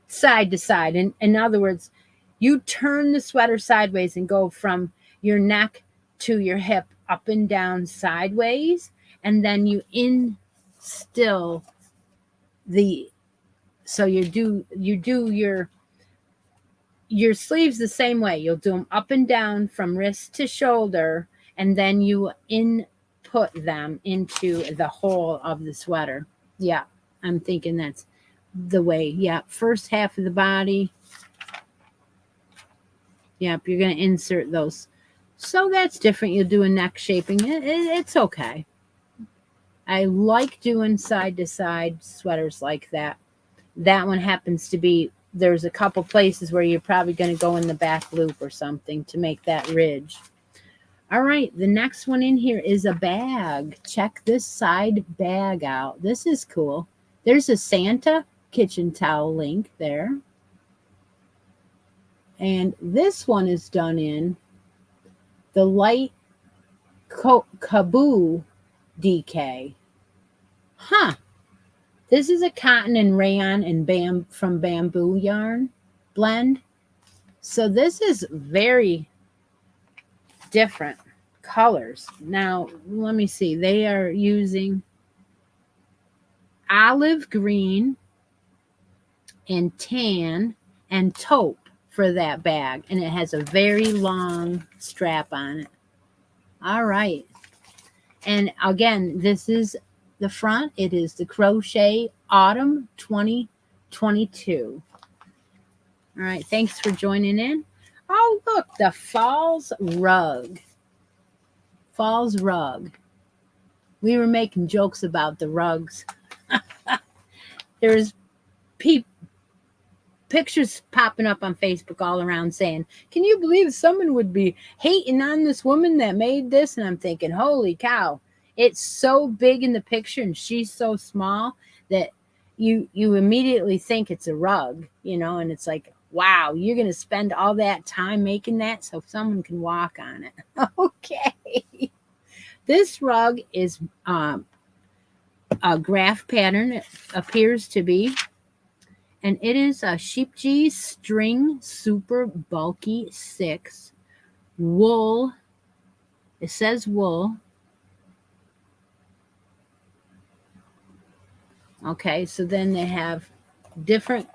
A: side to side. And in other words, you turn the sweater sideways and go from your neck to your hip up and down sideways. And then you instill so you do your sleeves the same way. You'll do them up and down from wrist to shoulder, and then you input them into the hole of the sweater. Yeah, I'm thinking that's the way. Yeah, first half of the body. Yep, you're going to insert those. So that's different. You'll do a neck shaping. It's okay. I like doing side-to-side sweaters like that. That one happens to be, there's a couple places where you're probably going to go in the back loop or something to make that ridge. All right, the next one in here is a bag. Check this side bag out. This is cool. There's a Santa kitchen towel link there. And this one is done in the light Kaboo DK. Huh. This is a cotton and rayon and from bamboo yarn blend. So this is very different colors. Now, let me see. They are using olive green and tan and taupe for that bag. And it has a very long strap on it. All right. And again, this is the front. It is the Crochet Autumn 2022. All right, thanks for joining in. Oh, look, the Falls rug. Falls rug. We were making jokes about the rugs. There's pictures popping up on Facebook all around saying, can you believe someone would be hating on this woman that made this? And I'm thinking, holy cow, it's so big in the picture and she's so small that you immediately think it's a rug, you know, and it's like, wow, you're going to spend all that time making that so someone can walk on it. Okay. This rug is a graph pattern, it appears to be. And it is a Sheepjee String Super Bulky 6 wool. It says wool. Okay, so then they have different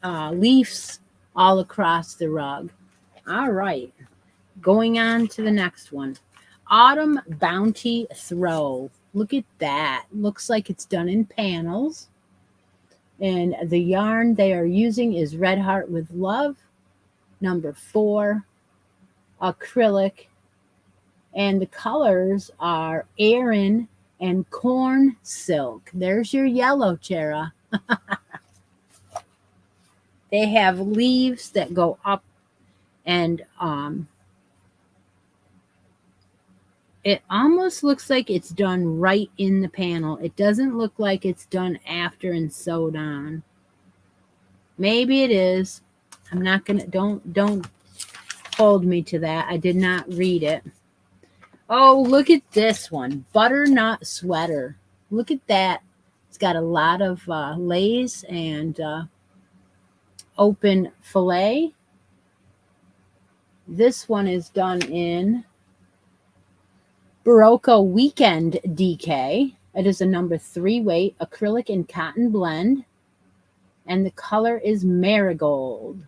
A: leaves all across the rug. All right, going on to the next one. Autumn Bounty Throw. Look at that. Looks like it's done in panels. And the yarn they are using is Red Heart with Love, number 4, acrylic. And the colors are Aran and Corn Silk. There's your yellow, Chera. They have leaves that go up, and it almost looks like it's done right in the panel. It doesn't look like it's done after and sewed on. Maybe it is. I'm not gonna, don't hold me to that. I did not read it. Oh, look at this one. Butternut Sweater. Look at that. It's got a lot of lace and open fillet. This one is done in Barocco Weekend DK. It is a number 3 weight acrylic and cotton blend. And the color is marigold.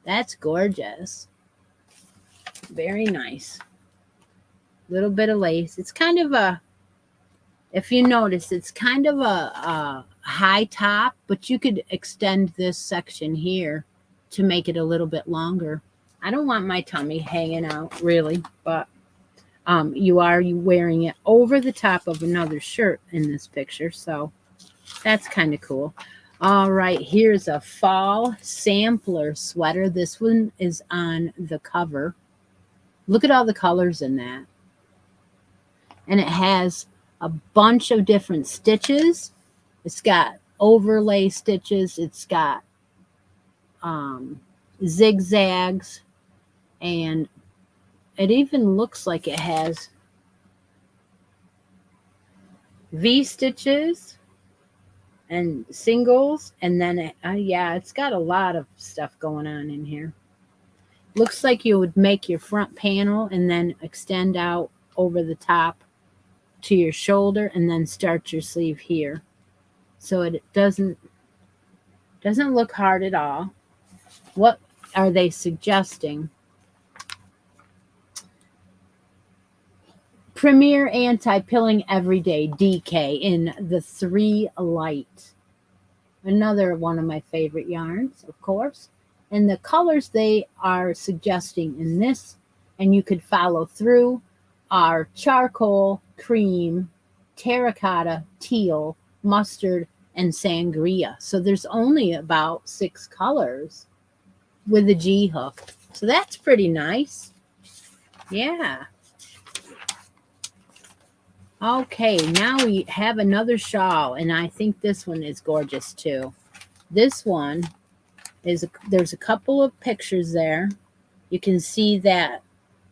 A: That's gorgeous. Very nice. Little bit of lace. It's kind of a, if you notice, it's kind of a high top, but you could extend this section here to make it a little bit longer. I don't want my tummy hanging out really, but you are wearing it over the top of another shirt in this picture, so that's kind of cool. All right, here's a fall sampler sweater. This one is on the cover. Look at all the colors in that. And it has a bunch of different stitches. It's got overlay stitches. It's got zigzags. And it even looks like it has V-stitches and singles. And then, yeah, it's got a lot of stuff going on in here. Looks like you would make your front panel and then extend out over the top to your shoulder and then start your sleeve here. So it doesn't look hard at all. What are they suggesting? Premier Anti-Pilling Everyday DK in the 3 Light. Another one of my favorite yarns, of course. And the colors they are suggesting in this, and you could follow through, are charcoal, cream, terracotta, teal, mustard, and sangria. So there's only about 6 colors with a G hook. So that's pretty nice. Yeah. Okay, now we have another shawl, and I think this one is gorgeous too. This one is, there's a couple of pictures there. You can see that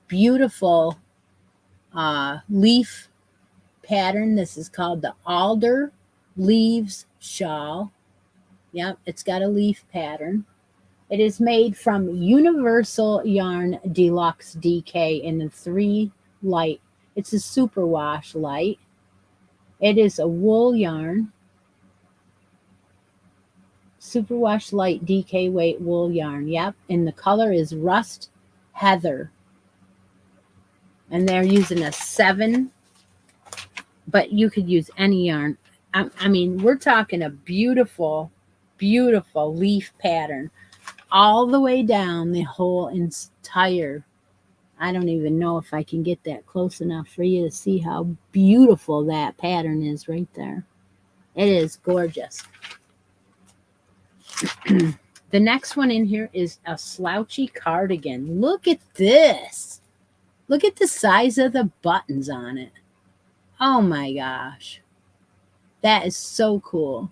A: beautiful leaf pattern. This is called the Alder Leaves Shawl. Yep, it's got a leaf pattern. It is made from Universal Yarn Deluxe DK in the 3 Light. It's a superwash light. It is a wool yarn. Superwash light DK weight wool yarn. Yep, and the color is Rust Heather. And they're using a 7, but you could use any yarn. I mean, we're talking a beautiful, beautiful leaf pattern. all the way down the whole entire. I don't even know if I can get that close enough for you to see how beautiful that pattern is right there. It is gorgeous. The next one in here is a slouchy cardigan. Look at this. Look at the size of the buttons on it. Oh my gosh. That is so cool.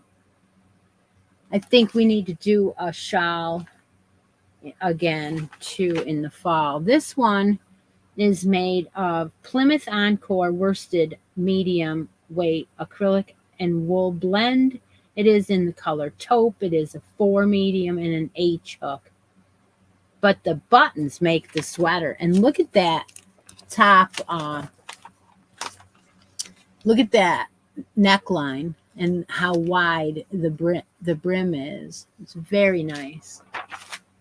A: I think we need to do a shawl again too in the fall. This one is made of Plymouth Encore worsted medium weight acrylic and wool blend. It is in the color taupe. It is a 4 medium and an H hook. But the buttons make the sweater. And look at that top. Look at that neckline and how wide the brim is. It's very nice.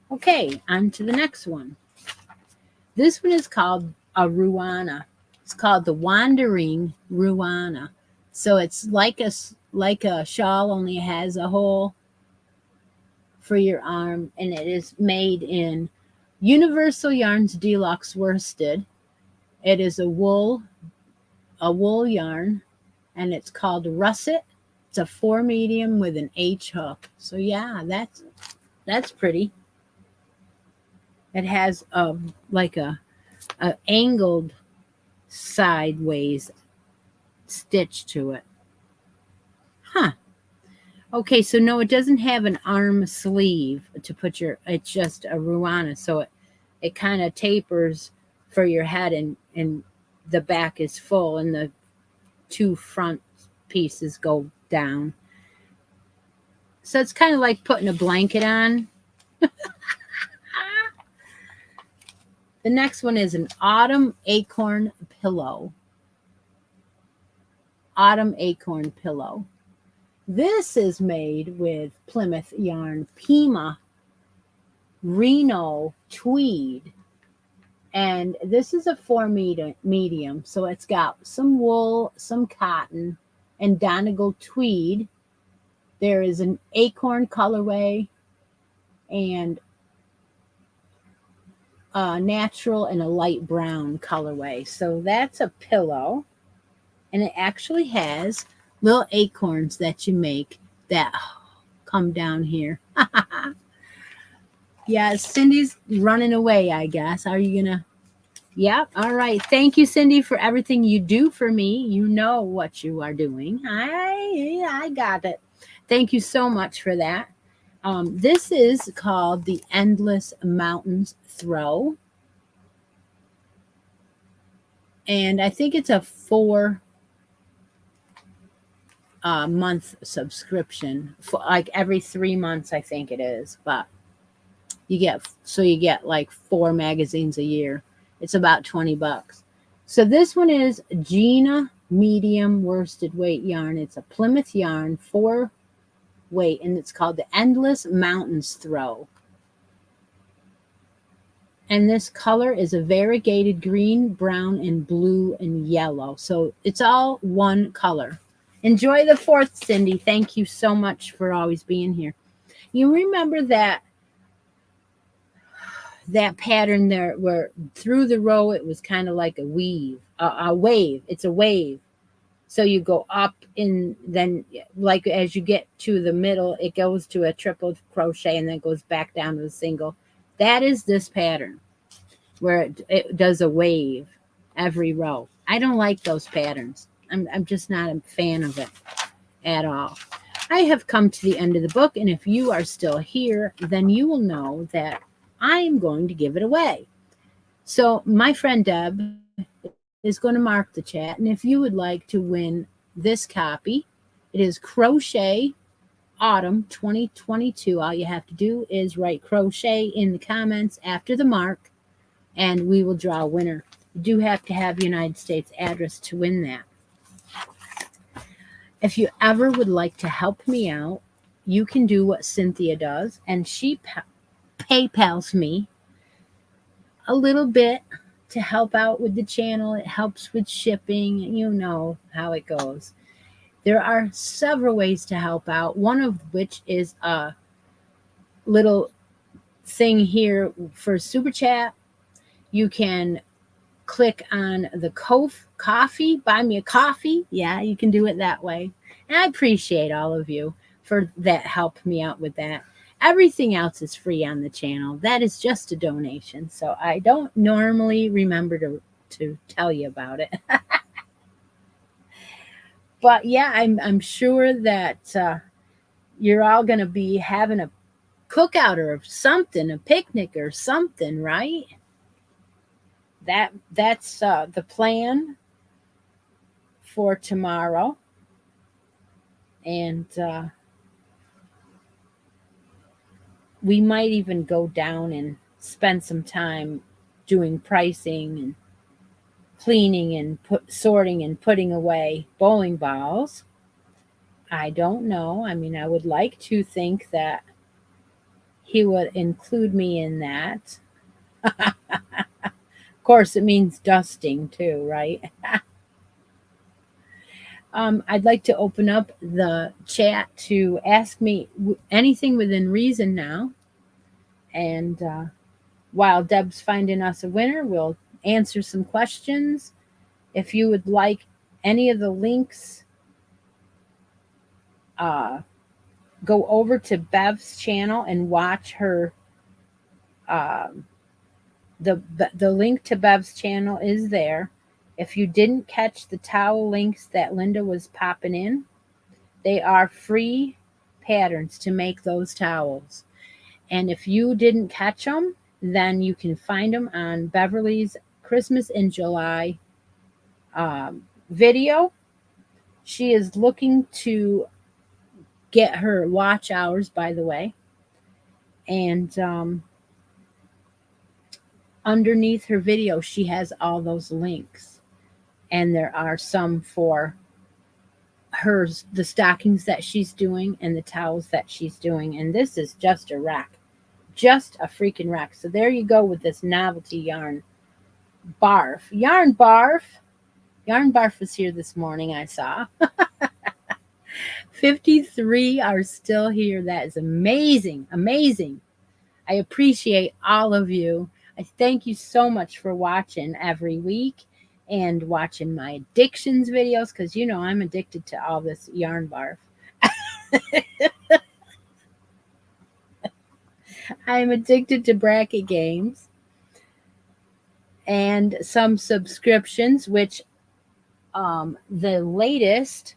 A: Okay, on to the next one. This one is called a Ruana. It's called the Wandering Ruana. So it's like a shawl, only has a hole for your arm, and it is made in Universal Yarns Deluxe worsted. It is a wool yarn, and it's called Russet. It's a 4 medium with an H hook. So yeah, that's pretty. It has like a angled sideways stitch to it. Huh. Okay, so no, it doesn't have an arm sleeve to put it's just a Ruana. So it kind of tapers for your head, and the back is full and the 2 front pieces go down. So it's kind of like putting a blanket on. The next one is an Autumn Acorn Pillow. Autumn Acorn Pillow. This is made with Plymouth yarn Pima Reno Tweed. And this is a 4 medium. So it's got some wool, some cotton, and Donegal tweed. There is an acorn colorway and a natural and a light brown colorway. So that's a pillow. And it actually has little acorns that you make that come down here. Yeah, Cindy's running away, I guess. Are you going to? Yep. All right. Thank you, Cindy, for everything you do for me. You know what you are doing. I got it. Thank you so much for that. This is called the Endless Mountains Throw. And I think it's a 4 month subscription for like every 3 months, I think it is. But you get like 4 magazines a year. It's about $20. So this one is Gina medium worsted weight yarn. It's a Plymouth yarn 4 weight, and it's called the Endless Mountains Throw. And this color is a variegated green, brown, and blue and yellow. So it's all one color. Enjoy the 4th, Cindy. Thank you so much for always being here. You remember that pattern there where through the row it was kind of like a wave. It's a wave. So you go up, and then like as you get to the middle, it goes to a triple crochet and then goes back down to a single. That is this pattern where it does a wave every row. I don't like those patterns. I'm just not a fan of it at all. I have come to the end of the book, and if you are still here, then you will know that I am going to give it away. So my friend Deb is going to mark the chat, and if you would like to win this copy, it is Crochet Autumn 2022. All you have to do is write crochet in the comments after the mark, and we will draw a winner. You do have to have United States address to win that. If you ever would like to help me out, you can do what Cynthia does, and she PayPals me a little bit to help out with the channel. It helps with shipping. You know how it goes. There are several ways to help out, one of which is a little thing here for Super Chat. You can click on the coffee, buy me a coffee. Yeah, you can do it that way. And I appreciate all of you for that, help me out with that. Everything else is free on the channel. That is just a donation. So I don't normally remember to tell you about it. But yeah, I'm sure that you're all going to be having a cookout or something, a picnic or something, right? That's the plan for tomorrow. And we might even go down and spend some time doing pricing and cleaning and sorting and putting away bowling balls. I don't know. I mean, I would like to think that he would include me in that. Of course, it means dusting too, right? I'd like to open up the chat to ask me anything within reason now. And while Deb's finding us a winner, we'll answer some questions. If you would like any of the links, go over to Bev's channel and watch her. The link to Bev's channel is there. If you didn't catch the towel links that Linda was popping in, they are free patterns to make those towels. And if you didn't catch them, then you can find them on Beverly's Christmas in July video. She is looking to get her watch hours, by the way. And underneath her video, she has all those links. And there are some for the stockings that she's doing and the towels that she's doing. And this is just a rack. Just a freaking rack. So there you go with this novelty yarn barf. Yarn barf. Yarn barf was here this morning, I saw. 53 are still here. That is amazing. Amazing. I appreciate all of you. I thank you so much for watching every week and watching my addictions videos, because you know I'm addicted to all this yarn barf. I'm addicted to bracket games and some subscriptions, which the latest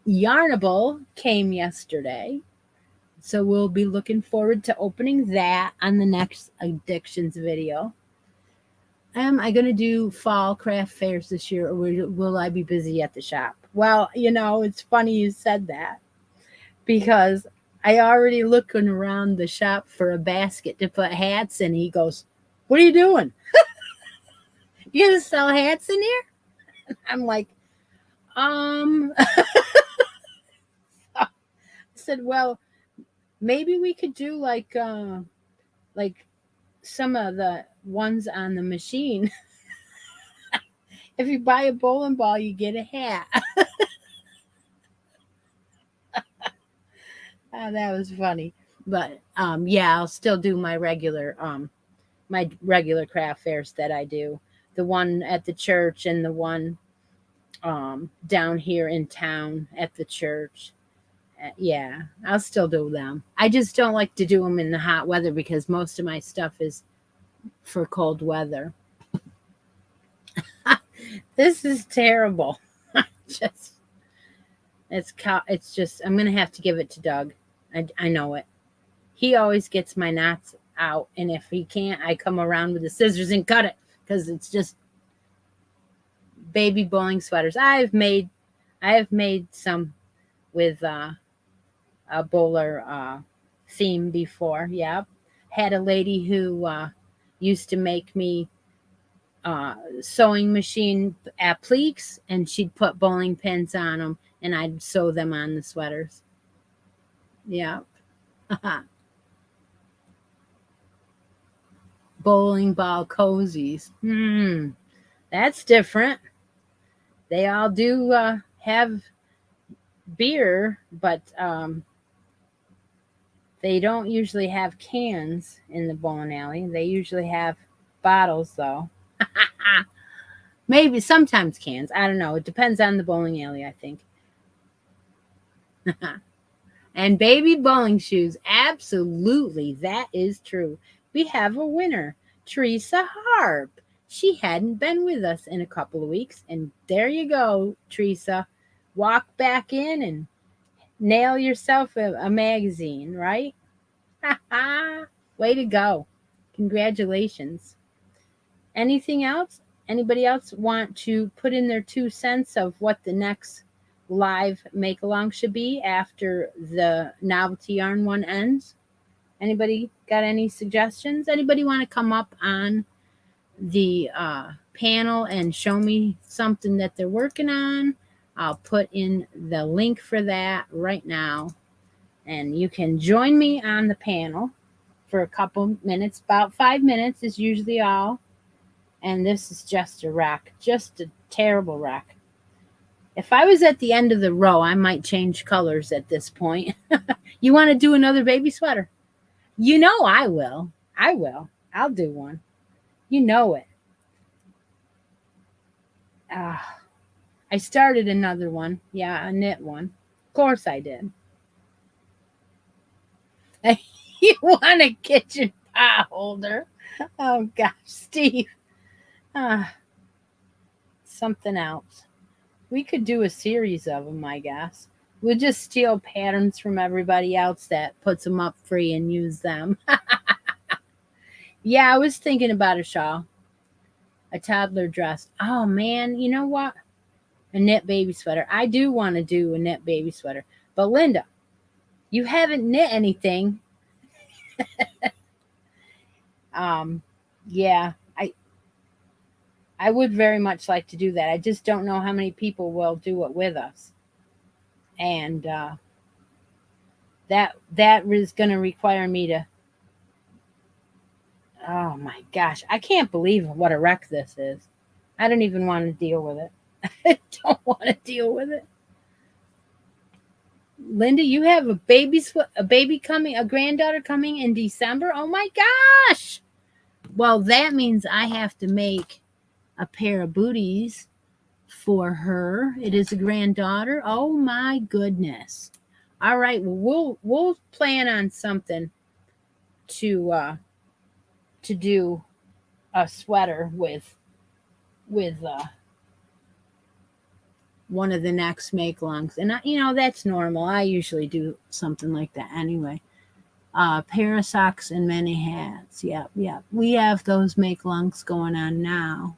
A: Yarnable came yesterday. So we'll be looking forward to opening that on the next addictions video. Am I going to do fall craft fairs this year, or will I be busy at the shop? Well, you know, it's funny you said that, because I already looking around the shop for a basket to put hats in. He goes, "What are you doing? You gonna sell hats in here?" I'm like, I said, well, maybe we could do like some of the ones on the machine. If you buy a bowling ball, you get a hat. That was funny. But yeah, I'll still do my regular craft fairs that I do. The one at the church and the one down here in town at the church. Yeah, I'll still do them. I just don't like to do them in the hot weather, because most of my stuff is for cold weather. This is terrible. It's just, I'm gonna have to give it to Doug. I know it. He always gets my knots out, and if he can't, I come around with the scissors and cut it, because it's just baby bowling sweaters. I have made some with a bowler theme before. Yeah, had a lady who used to make me sewing machine appliques, and she'd put bowling pins on them, and I'd sew them on the sweaters. Yeah. Bowling ball cozies. That's different. They all do have beer, but They don't usually have cans in the bowling alley. They usually have bottles, though. Maybe sometimes cans. I don't know. It depends on the bowling alley, I think. And baby bowling shoes. Absolutely. That is true. We have a winner, Teresa Harp. She hadn't been with us in a couple of weeks. And there you go, Teresa. Walk back in and nail yourself a magazine, right? Way to go. Congratulations. Anything else? Anybody else want to put in their 2 cents of what the next live make along should be after the novelty yarn one ends? Anybody got any suggestions? Anybody want to come up on the panel and show me something that they're working on? I'll put in the link for that right now, and you can join me on the panel for a couple minutes. About 5 minutes is usually all. And this is just a wreck, just a terrible wreck. If I was at the end of the row, I might change colors at this point. You want to do another baby sweater? You know I will. I will. I'll do one. You know it. I started another one. Yeah, a knit one. Of course I did. You want a kitchen pot holder? Oh, gosh, Steve. Something else. We could do a series of them, I guess. We'll just steal patterns from everybody else that puts them up free and use them. Yeah, I was thinking about a shawl. A toddler dress. Oh, man, you know what? A knit baby sweater. I do want to do a knit baby sweater. But, Linda, you haven't knit anything. Yeah, I would very much like to do that. I just don't know how many people will do it with us. And that is going to require me to, oh my gosh, I can't believe what a wreck this is. I don't even want to deal with it. I don't want to deal with it. Linda, you have a baby coming, a granddaughter coming in December? Oh my gosh. Well, that means I have to make a pair of booties for her. It is a granddaughter. Oh my goodness. All right, well, we'll plan on something to do a sweater with one of the next make-alongs. And that's normal. I usually do something like that anyway. Pair of socks and many hats. Yep. We have those make-alongs going on now.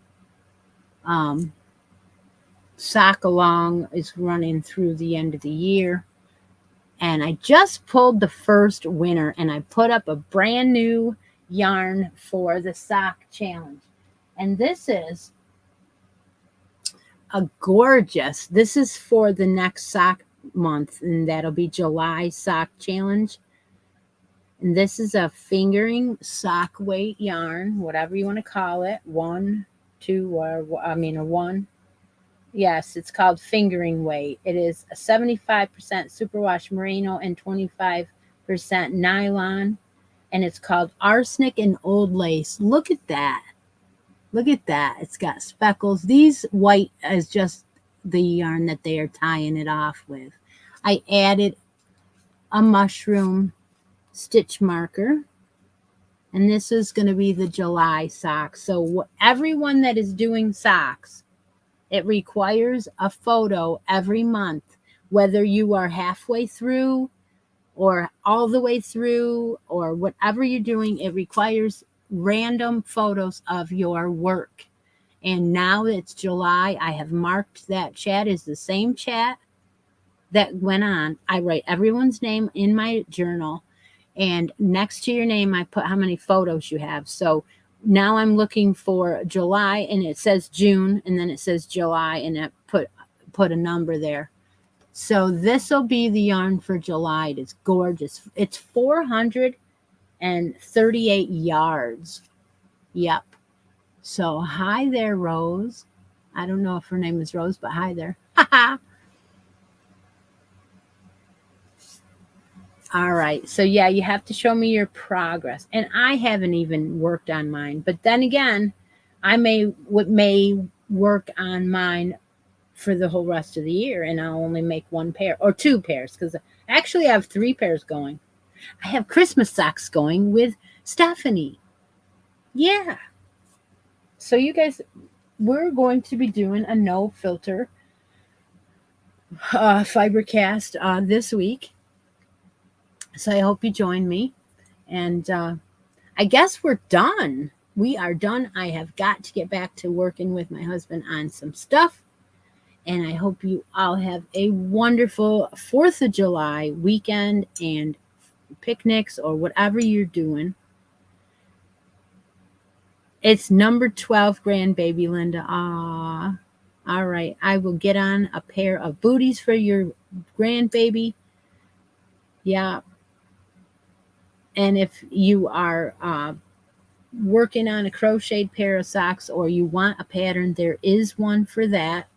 A: Sock along is running through the end of the year. And I just pulled the first winner, and I put up a brand new yarn for the sock challenge. And this is a gorgeous, this is for the next sock month, and that'll be July sock challenge. And this is a fingering sock weight yarn, whatever you want to call it. 1, 2, or a 1. Yes, it's called fingering weight. It is a 75% superwash merino and 25% nylon. And it's called arsenic and old lace. Look at that. Look at that. It's got speckles. These white is just the yarn that they are tying it off with. I added a mushroom stitch marker. And this is going to be the July socks. So everyone that is doing socks, it requires a photo every month, whether you are halfway through or all the way through or whatever you're doing. It requires random photos of your work. And now it's July. I have marked that chat as the same chat that went on. I write everyone's name in my journal. And next to your name, I put how many photos you have. So now I'm looking for July, and it says June, and then it says July, and I put a number there. So this will be the yarn for July. It's gorgeous. It's 438 yards. Yep. So hi there, Rose. I don't know if her name is Rose, but hi there. All right. So yeah, you have to show me your progress. And I haven't even worked on mine. But then again, I may work on mine for the whole rest of the year and I'll only make one pair or two pairs because actually I have three pairs going. I have Christmas socks going with Stephanie. Yeah. So you guys, we're going to be doing a no filter fibercast this week. So I hope you join me. And I guess we're done. We are done. I have got to get back to working with my husband on some stuff. And I hope you all have a wonderful 4th of July weekend and picnics or whatever you're doing. It's number 12, grandbaby Linda. Ah, all right. I will get on a pair of booties for your grandbaby. Yeah. And if you are working on a crocheted pair of socks or you want a pattern, there is one for that.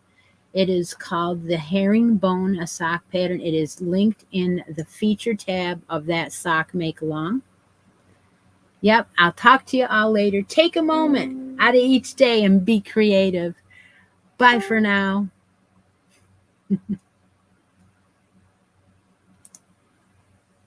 A: It is called the herringbone, a sock pattern. It is linked in the feature tab of that sock make along. Yep, I'll talk to you all later. Take a moment out of each day and be creative. Bye for now.